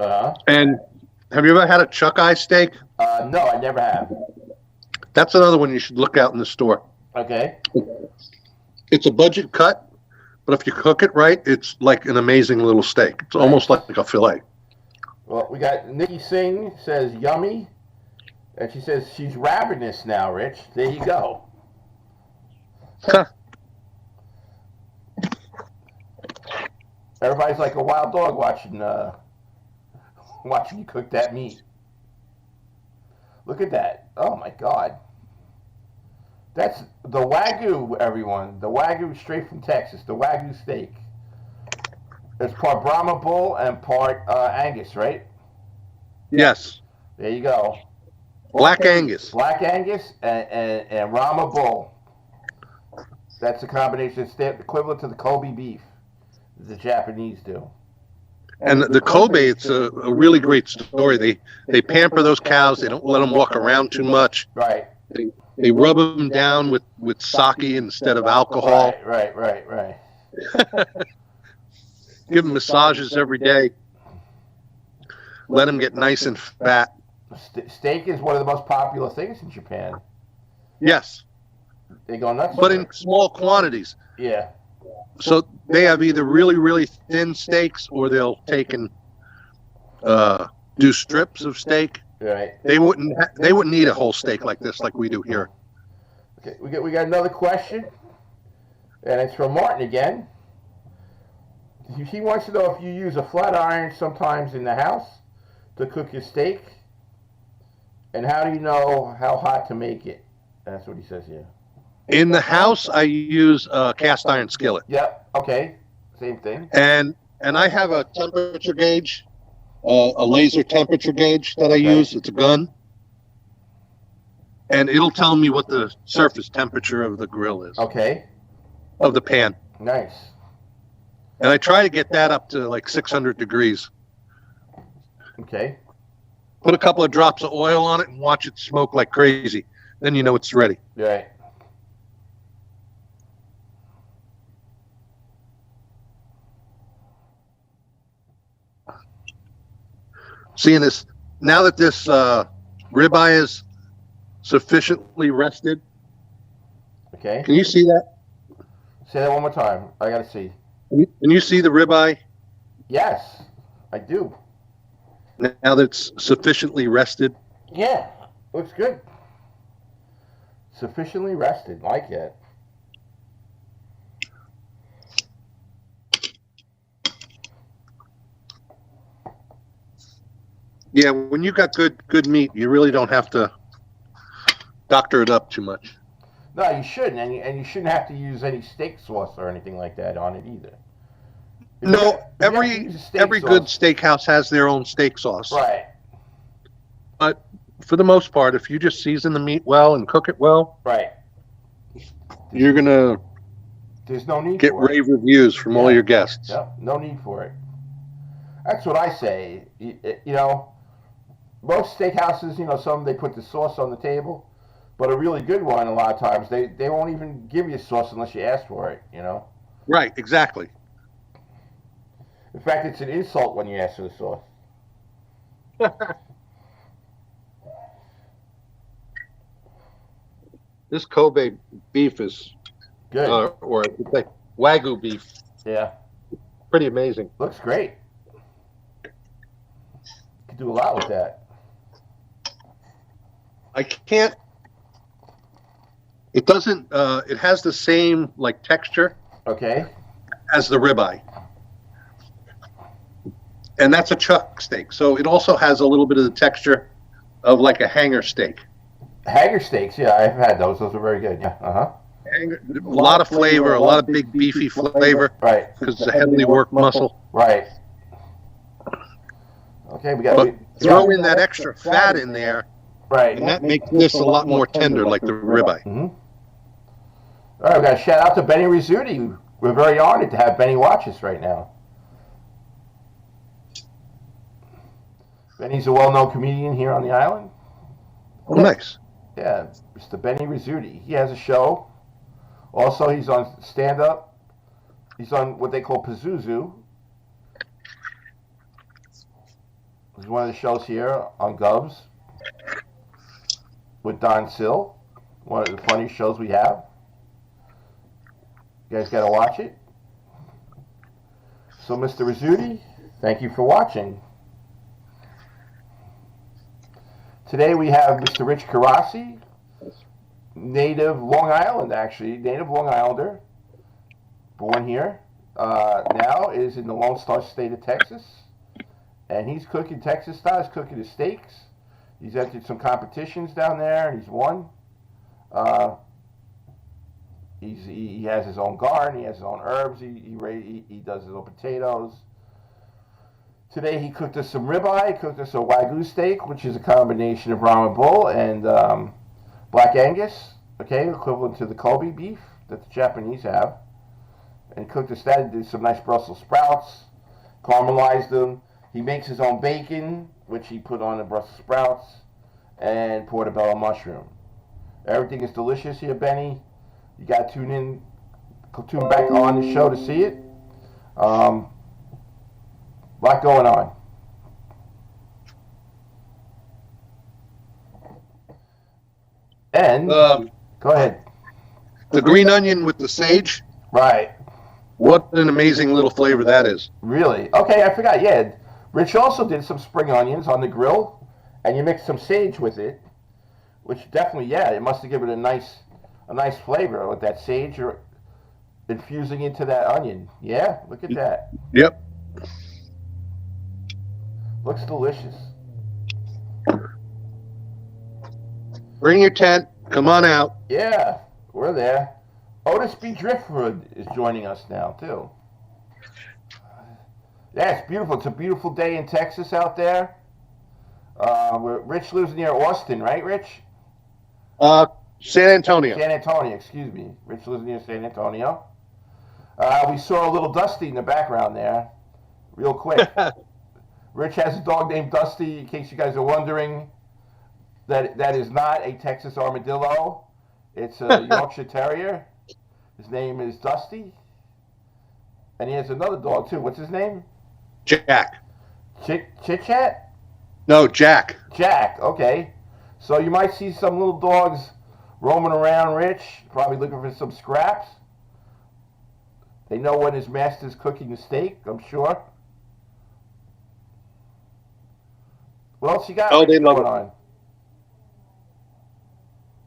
Uh-huh. And have you ever had a chuck eye steak? No, I never have. That's another one you should look out in the store. Okay. It's a budget cut, but if you cook it right, it's like an amazing little steak. It's almost like a fillet. Well, we got Nikki Singh says yummy, and she says she's ravenous now, Rich. There you go. Huh. Everybody's like a wild dog watching you cook that meat. Look at that. Oh, my God. That's the Wagyu, everyone. The Wagyu straight from Texas. The Wagyu steak. It's part Brahma bull and part Angus, right? Yes. There you go. Black Angus. Black Angus and Rama bull. That's a combination. It's the equivalent to the Kobe beef that the Japanese do. And the Kobe, it's a really great story. They pamper those cows. They don't let them walk around too much. Right. They rub them down with sake instead of alcohol. Right. Give them massages every day. Let them get nice and fat. Steak is one of the most popular things in Japan. Yes. They go nuts. But in small quantities. Yeah. So they have either really, really thin steaks, or they'll take and do strips of steak. Right. They wouldn't eat a whole steak like this, like we do here. Okay, we got another question, and it's from Martin again. He wants to know if you use a flat iron sometimes in the house to cook your steak, and how do you know how hot to make it? That's what he says here. In the house, I use a cast iron skillet. Yep. Okay. Same thing. And I have a temperature gauge, a laser temperature gauge that I use. It's a gun. And it'll tell me what the surface temperature of the grill is. Okay. Of the pan. Nice. And I try to get that up to like 600 degrees. Okay. Put a couple of drops of oil on it and watch it smoke like crazy. Then you know it's ready. Right. Seeing this, now that this ribeye is sufficiently rested. Okay. Can you see that? Say that one more time. I gotta see. Can you see the ribeye? Yes, I do. Now that it's sufficiently rested. Yeah, looks good. Sufficiently rested, like it. Yeah, when you got good meat, you really don't have to doctor it up too much. No, you shouldn't, and you shouldn't have to use any steak sauce or anything like that on it either. No, every good steakhouse has their own steak sauce. Right. But for the most part, if you just season the meat well and cook it well, Right. you're gonna There's no need get for it. rave reviews from all your guests. Yep. No need for it. That's what I say. Most steakhouses, some they put the sauce on the table, but a really good one, a lot of times they won't even give you sauce unless you ask for it. Right, exactly. In fact, it's an insult when you ask for the sauce. This Kobe beef is Good. or I should say Wagyu beef. Yeah. Pretty amazing. Looks great. Could do a lot with that. I can't. It doesn't. It has the same texture. Okay. As the ribeye, and that's a chuck steak. So it also has a little bit of the texture of like a hanger steak. Hanger steaks, yeah, I've had those. Those are very good. Yeah. A lot of flavor, a lot of big beefy flavor. Right. Because it's a heavily worked muscle. Right. Okay, we got. Throw in that extra fat in there. Right. And that makes this a lot more tender, like the ribeye. Mm-hmm. All right, we got a shout out to Benny Rizzuti. We're very honored to have Benny watch us right now. Benny's a well-known comedian here on the island. Oh, nice. Yeah, Mr. Benny Rizzuti. He has a show. Also, he's on stand-up. He's on what they call Pazuzu. This is one of the shows here on Govs with Don Sill. One of the funniest shows we have. You guys got to watch it. So, Mr. Rizzuti, thank you for watching. Today we have Mr. Rich Karasi, native Long Island, actually, native Long Islander, born here. Now is in the Lone Star State of Texas, and he's cooking Texas style. He's cooking his steaks. He's entered some competitions down there, and he's won. He has his own garden. He has his own herbs. He does his own potatoes. Today he cooked us some ribeye. He cooked us a Wagyu steak, which is a combination of Brahma bull and Black Angus. Okay, equivalent to the Kobe beef that the Japanese have. And cooked us that. He did some nice Brussels sprouts, caramelized them. He makes his own bacon, which he put on the Brussels sprouts, and portobello mushroom. Everything is delicious here, Benny. You got to tune back on the show to see it. Lot going on. And go ahead. The green onion with the sage. Right. What an amazing little flavor that is. Really? Okay, I forgot. Yeah, Rich also did some spring onions on the grill, and you mixed some sage with it, which definitely, it must have given it a nice flavor with that sage or infusing into that onion. Yeah, look at that. Yep. Looks delicious. Bring your tent. Come on out. Yeah, we're there. Otis B. Driftwood is joining us now, too. Yeah, it's beautiful. It's a beautiful day in Texas out there. Rich lives near Austin, right, Rich? San Antonio. San Antonio, excuse me. Rich lives near San Antonio. We saw a little Dusty in the background there, real quick. Rich has a dog named Dusty, in case you guys are wondering. That is not a Texas Armadillo. It's a Yorkshire Terrier. His name is Dusty. And he has another dog, too. What's his name? Jack. Chit-Chat? No, Jack. Jack, okay. So you might see some little dogs roaming around Rich, probably looking for some scraps. They know when his master's cooking the steak, I'm sure. What else you got they love it. on?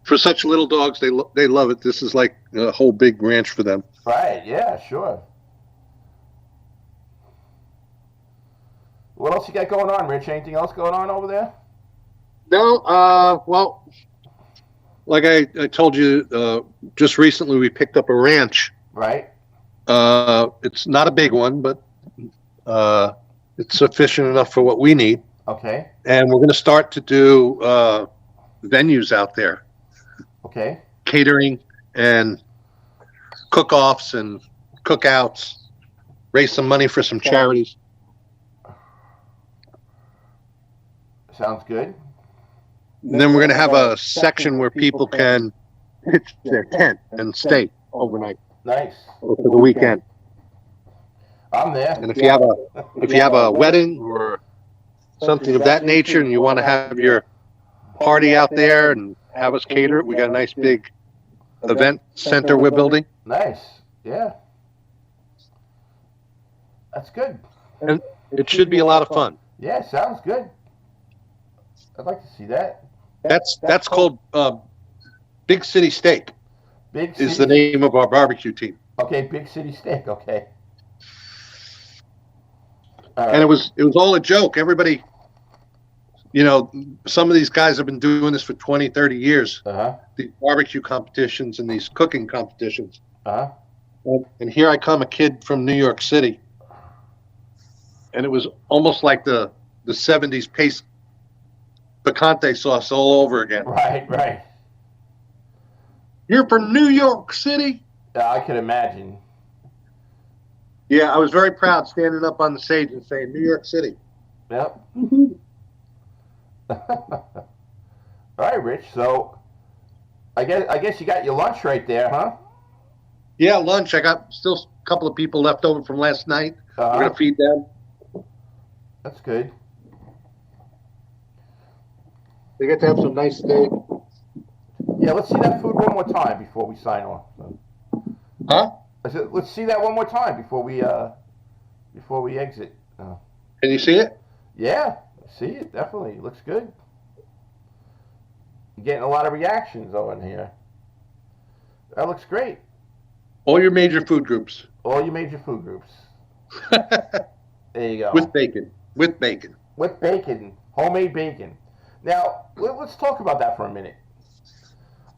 For such little dogs, they love it. This is like a whole big ranch for them. Right, yeah, sure. What else you got going on, Rich? Anything else going on over there? No, well, like I told you, just recently we picked up a ranch. Right. It's not a big one, but it's sufficient enough for what we need. Okay. And we're going to start to do venues out there, Okay. catering and cook-offs and cookouts, raise some money for some charities. Sounds good. And then we're going to have a section where people can pitch their tent and stay overnight Nice. or for the weekend. I'm there. And if you have a wedding or something of that nature, and you want to have your party out there and have us cater it, we got a nice big event center we're building. Nice. Yeah. That's good. And it should be a lot of fun. Yeah, sounds good. I'd like to see that. That's called Big City Steak. Big is City. the name of our barbecue team. Okay, Big City Steak. Okay. And it was all a joke. Everybody, some of these guys have been doing this for 20, 30 years. These barbecue competitions and these cooking competitions. And here I come, a kid from New York City. And it was almost like the 70s paste picante sauce all over again. Right. You're from New York City? Yeah, I could imagine. Yeah, I was very proud standing up on the stage and saying New York City. Yep. All right, Rich. So I guess you got your lunch right there, huh? Yeah, lunch. I got still a couple of people left over from last night. We're going to feed them. That's good. They get to have some nice steak. Yeah, let's see that food one more time before we sign off. Huh? I said, let's see that one more time before we exit. Can you see it? Yeah, I see it. Definitely looks good. You're getting a lot of reactions over in here. That looks great. All your major food groups. All your major food groups. There you go. With bacon. With bacon. With bacon. Homemade bacon. Now, let's talk about that for a minute.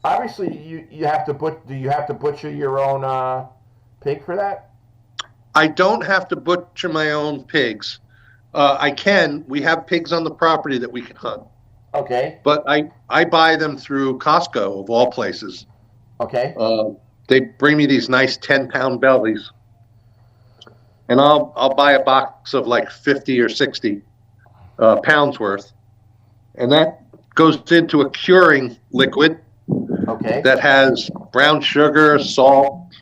Obviously, you have to do you have to butcher your own pig for that? I don't have to butcher my own pigs. I can. We have pigs on the property that we can hunt. Okay. But I buy them through Costco, of all places. Okay. They bring me these nice 10-pound bellies. And I'll buy a box of like 50 or 60 pounds worth. And that goes into a curing liquid. Okay. That has brown sugar, salt,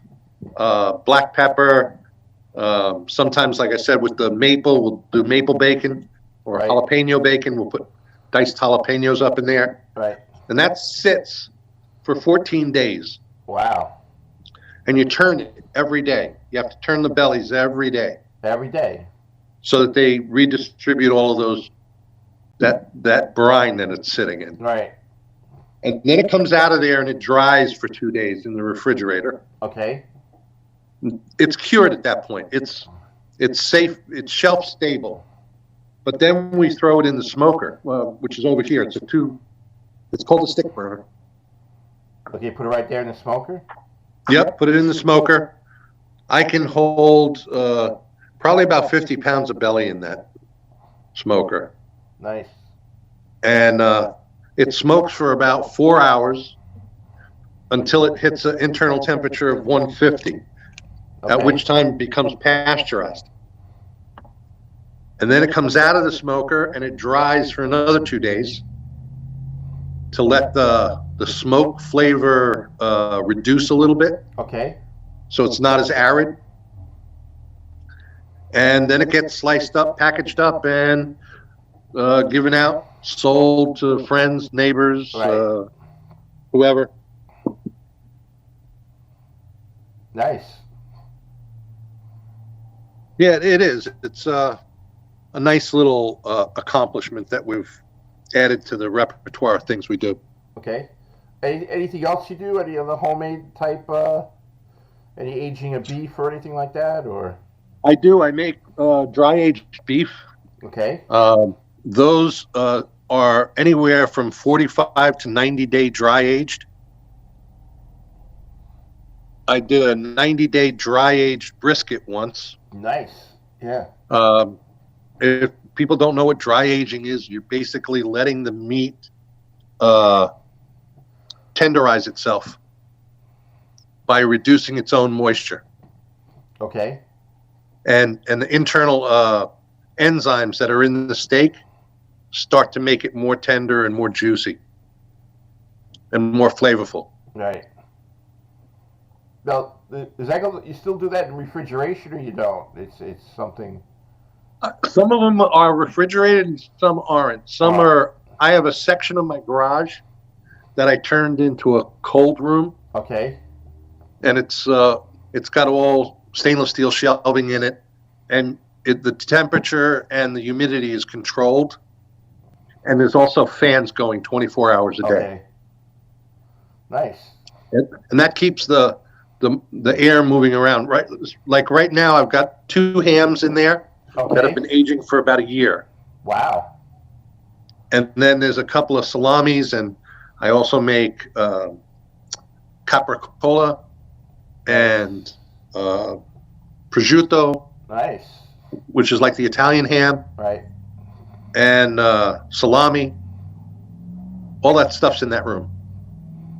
black pepper. Sometimes, like I said, with the maple, we'll do maple bacon or jalapeno bacon. We'll put diced jalapenos up in there. Right. And that sits for 14 days. Wow. And you turn it every day. You have to turn the bellies every day. Every day. So that they redistribute all of those, that brine that it's sitting in. Right. And then it comes out of there and it dries for 2 days in the refrigerator. Okay. It's cured at that point. It's safe. It's shelf stable. But then we throw it in the smoker, which is over here. It's called a stick burner. Okay, put it right there in the smoker? Yep, put it in the smoker. I can hold probably about 50 pounds of belly in that smoker. Nice. And it smokes for about 4 hours until it hits an internal temperature of 150, at which time it becomes pasteurized. And then it comes out of the smoker and it dries for another 2 days to let the smoke flavor reduce a little bit. Okay. So it's not as arid. And then it gets sliced up, packaged up, and given out, sold to friends, neighbors, whoever. Nice. Yeah, it is. It's a nice little accomplishment that we've added to the repertoire of things we do. Okay. Anything else you do? Any other homemade type? Any aging of beef or anything like that, or? I do. I make dry aged beef. Okay. Those are anywhere from 45 to 90-day dry aged. I did a 90-day dry aged brisket once. Nice. Yeah. people don't know what dry aging is. You're basically letting the meat tenderize itself by reducing its own moisture. Okay. And the internal enzymes that are in the steak start to make it more tender and more juicy and more flavorful. Right. Now, is that you still do that in refrigeration, or you don't? It's something. Some of them are refrigerated and some aren't. Some are. I have a section of my garage that I turned into a cold room. Okay. And it's got all stainless steel shelving in it, and the temperature and the humidity is controlled, and there's also fans going 24 hours a day. Okay. Nice. And that keeps the air moving around. Right, like right now, I've got 2 hams in there that have been aging for about a year. Wow. And then there's a couple of salamis, and I also make capricola and prosciutto. Nice. Which is like the Italian ham. Right. And salami. All that stuff's in that room.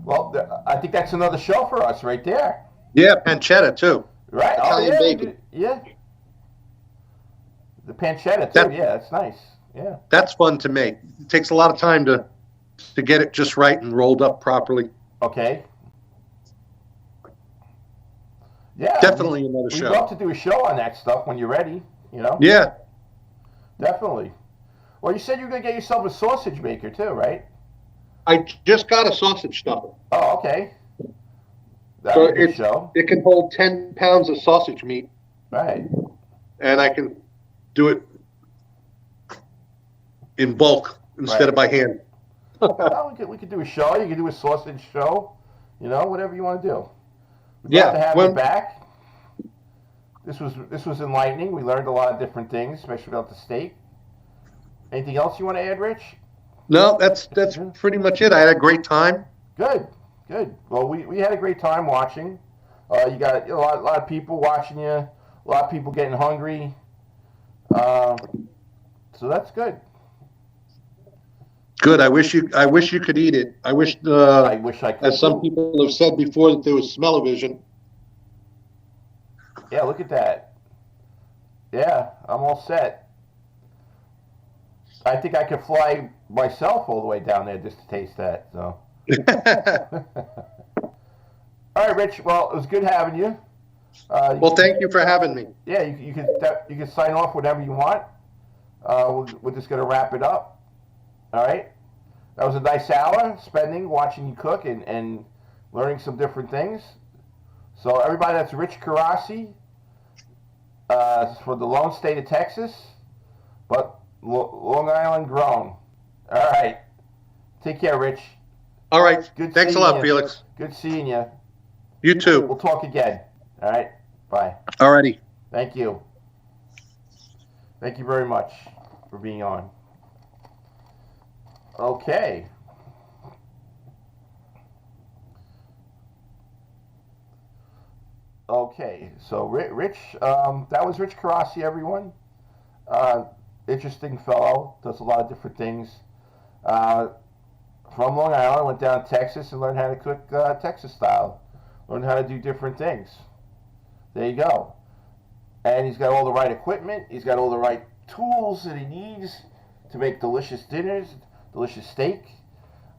Well, I think that's another show for us right there. Yeah, pancetta too. Right. Italian bacon. Yeah. The pancetta too. Yeah, that's nice. Yeah. That's fun to make. It takes a lot of time to get it just right and rolled up properly. Okay. Yeah. Definitely another show. We'd love to do a show on that stuff when you're ready, you know? Yeah. Definitely. Well, you said you were going to get yourself a sausage maker too, right? I just got a sausage stuffer. Oh, okay. That's a good show. It can hold 10 pounds of sausage meat. Right. And I can do it in bulk instead of by hand. Well, we could do a show. You could do a sausage show. You know, whatever you want to do. We'd Yeah. love to have you back. This was enlightening. We learned a lot of different things, especially about the steak. Anything else you want to add, Rich? No, that's pretty much it. I had a great time. Good. Well, we had a great time watching. You got a lot of people watching you. A lot of people getting hungry. So that's good. Good. I wish you could eat it. I wish I could. As some people have said before, that there was smell-o-vision. Yeah, look at that. Yeah, I'm all set. I think I could fly myself all the way down there just to taste that. So. All right, Rich. Well, it was good having you. Thank you for having me. Yeah, you can sign off whenever you want. We're just gonna wrap it up. All right. That was a nice hour spending watching you cook and learning some different things. So everybody, that's Rich Karasi for the lone state of Texas, but Long Island grown. All right. Take care, Rich. All right. Good. Thanks a lot, Felix. Good seeing you. You too. We'll talk again. All right. Bye. All righty. Thank you. Thank you very much for being on. Okay. Okay, so Rich, that was Rich Karasi, everyone. Interesting fellow, does a lot of different things. From Long Island, went down to Texas and learned how to cook Texas style. Learned how to do different things. There you go. And he's got all the right equipment. He's got all the right tools that he needs to make delicious dinners, delicious steak.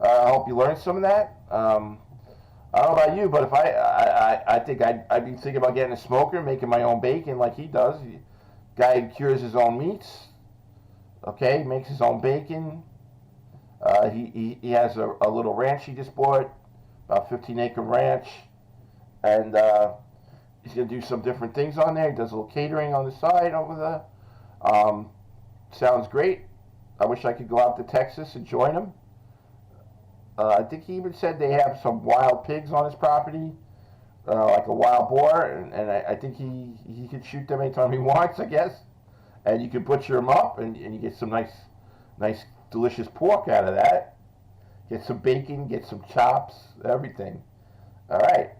I hope you learned some of that. I don't know about you, but if I think I'd be thinking about getting a smoker, making my own bacon like he does. Guy cures his own meats. Okay, makes his own bacon. He has a little ranch he just bought, about 15-acre ranch, and he's gonna do some different things on there. He does a little catering on the side over there. Sounds great. I wish I could go out to Texas and join him. I think he even said they have some wild pigs on his property, like a wild boar, and I think he could shoot them anytime he wants, I guess. And you could butcher them up, and you get some nice, delicious pork out of that. Get some bacon, get some chops, everything. All right.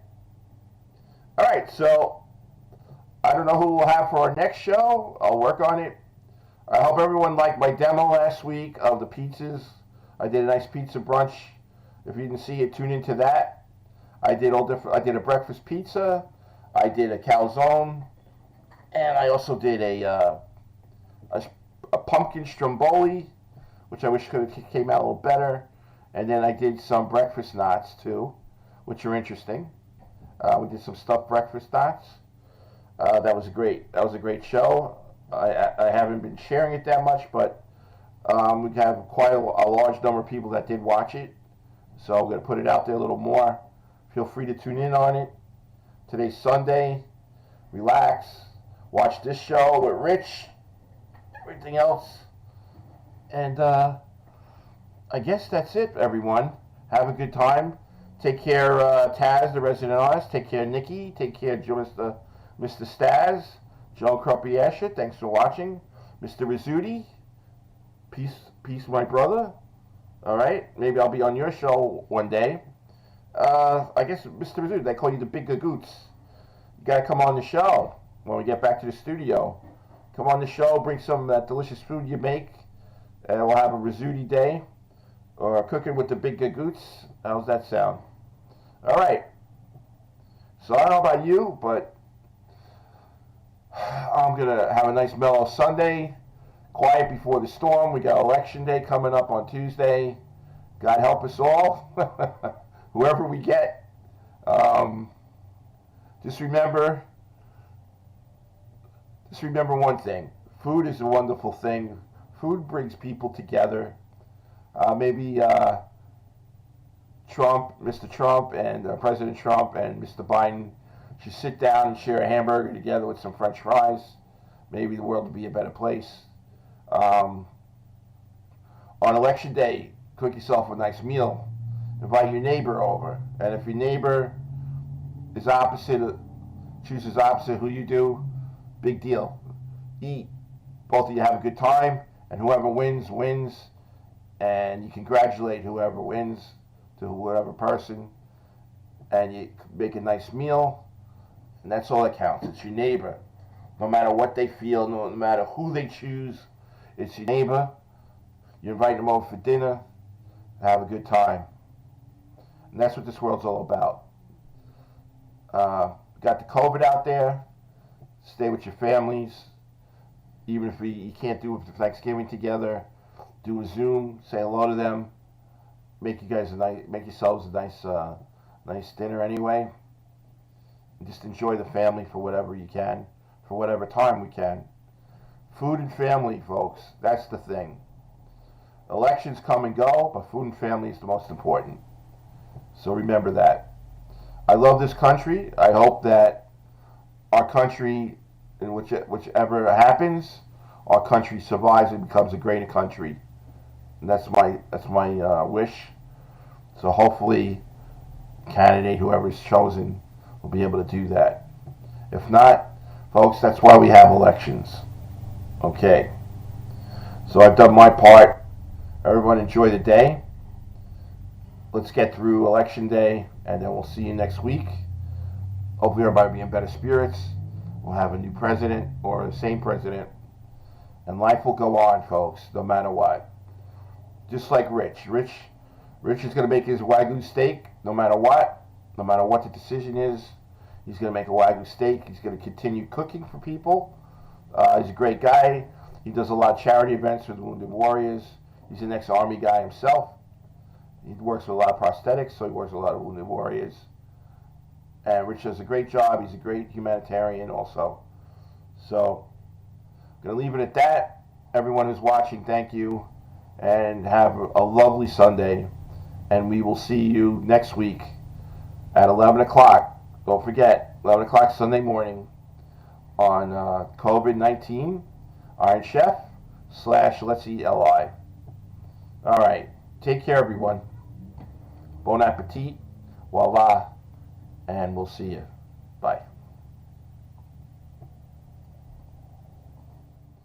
So I don't know who we'll have for our next show. I'll work on it. I hope everyone liked my demo last week of the pizzas. I did a nice pizza brunch. If you didn't see it, tune into that. I did I did a breakfast pizza. I did a calzone, and I also did a pumpkin stromboli, which I wish could have came out a little better. And then I did some breakfast knots too, which are interesting. We did some stuffed breakfast knots. That was a great show. I haven't been sharing it that much, but we have quite a large number of people that did watch it. So I'm going to put it out there a little more. Feel free to tune in on it. Today's Sunday. Relax. Watch this show with Rich. Everything else. And I guess that's it, everyone. Have a good time. Take care, Taz, the resident artist. Take care, Nikki. Take care, Mr. Staz. Joe Kropiasha, thanks for watching. Mr. Rizzuti, peace, my brother. All right, maybe I'll be on your show one day. I guess, Mr. Rizzuti, they call you the Big Gagoots. You gotta come on the show when we get back to the studio. Come on the show, bring some of that delicious food you make, and we'll have a Rizzuti day, or cooking with the Big Gagoots. How's that sound? All right. So I don't know about you, but I'm gonna have a nice mellow Sunday. Quiet before the storm. We got election day coming up on Tuesday. God help us all, whoever we get. Just remember one thing. Food is a wonderful thing. Food brings people together. Maybe Mr. Trump and President Trump and Mr. Biden should sit down and share a hamburger together with some French fries. Maybe the world would be a better place. On election day, cook yourself a nice meal. Invite your neighbor over. And if your neighbor is chooses opposite who you do, big deal. Eat. Both of you have a good time, and whoever wins, wins. And you congratulate whoever wins to whatever person, and you make a nice meal, and that's all that counts. It's your neighbor. No matter what they feel, no matter who they choose, it's your neighbor. You invite them over for dinner, have a good time. And that's what this world's all about. Got the COVID out there. Stay with your families. Even if you can't do Thanksgiving together, do a Zoom, say hello to them. Make yourselves a nice dinner anyway. And just enjoy the family for whatever you can, for whatever time we can. Food and family, folks, that's the thing. Elections come and go, but food and family is the most important. So remember that. I love this country. I hope that our country, in whichever happens, our country survives and becomes a greater country. And that's my wish. So hopefully, candidate, whoever is chosen, will be able to do that. If not, folks, that's why we have elections. Okay. So I've done my part. Everyone enjoy the day. Let's get through election day, and then we'll see you next week. Hopefully everybody will be in better spirits. We'll have a new president or the same president. And life will go on, folks, no matter what. Just like Rich. Rich is going to make his Wagyu steak no matter what. No matter what the decision is, he's going to make a Wagyu steak. He's going to continue cooking for people. He's a great guy. He does a lot of charity events for the Wounded Warriors. He's an ex-Army guy himself. He works with a lot of prosthetics, so he works with a lot of Wounded Warriors. And Rich does a great job. He's a great humanitarian also. So, I'm going to leave it at that. Everyone who's watching, thank you. And have a lovely Sunday. And we will see you next week at 11 o'clock. Don't forget, 11 o'clock Sunday morning on COVID-19 Iron Chef / Let's Eat LI. All right. Take care, everyone. Bon appetit. Voila. And we'll see you. Bye.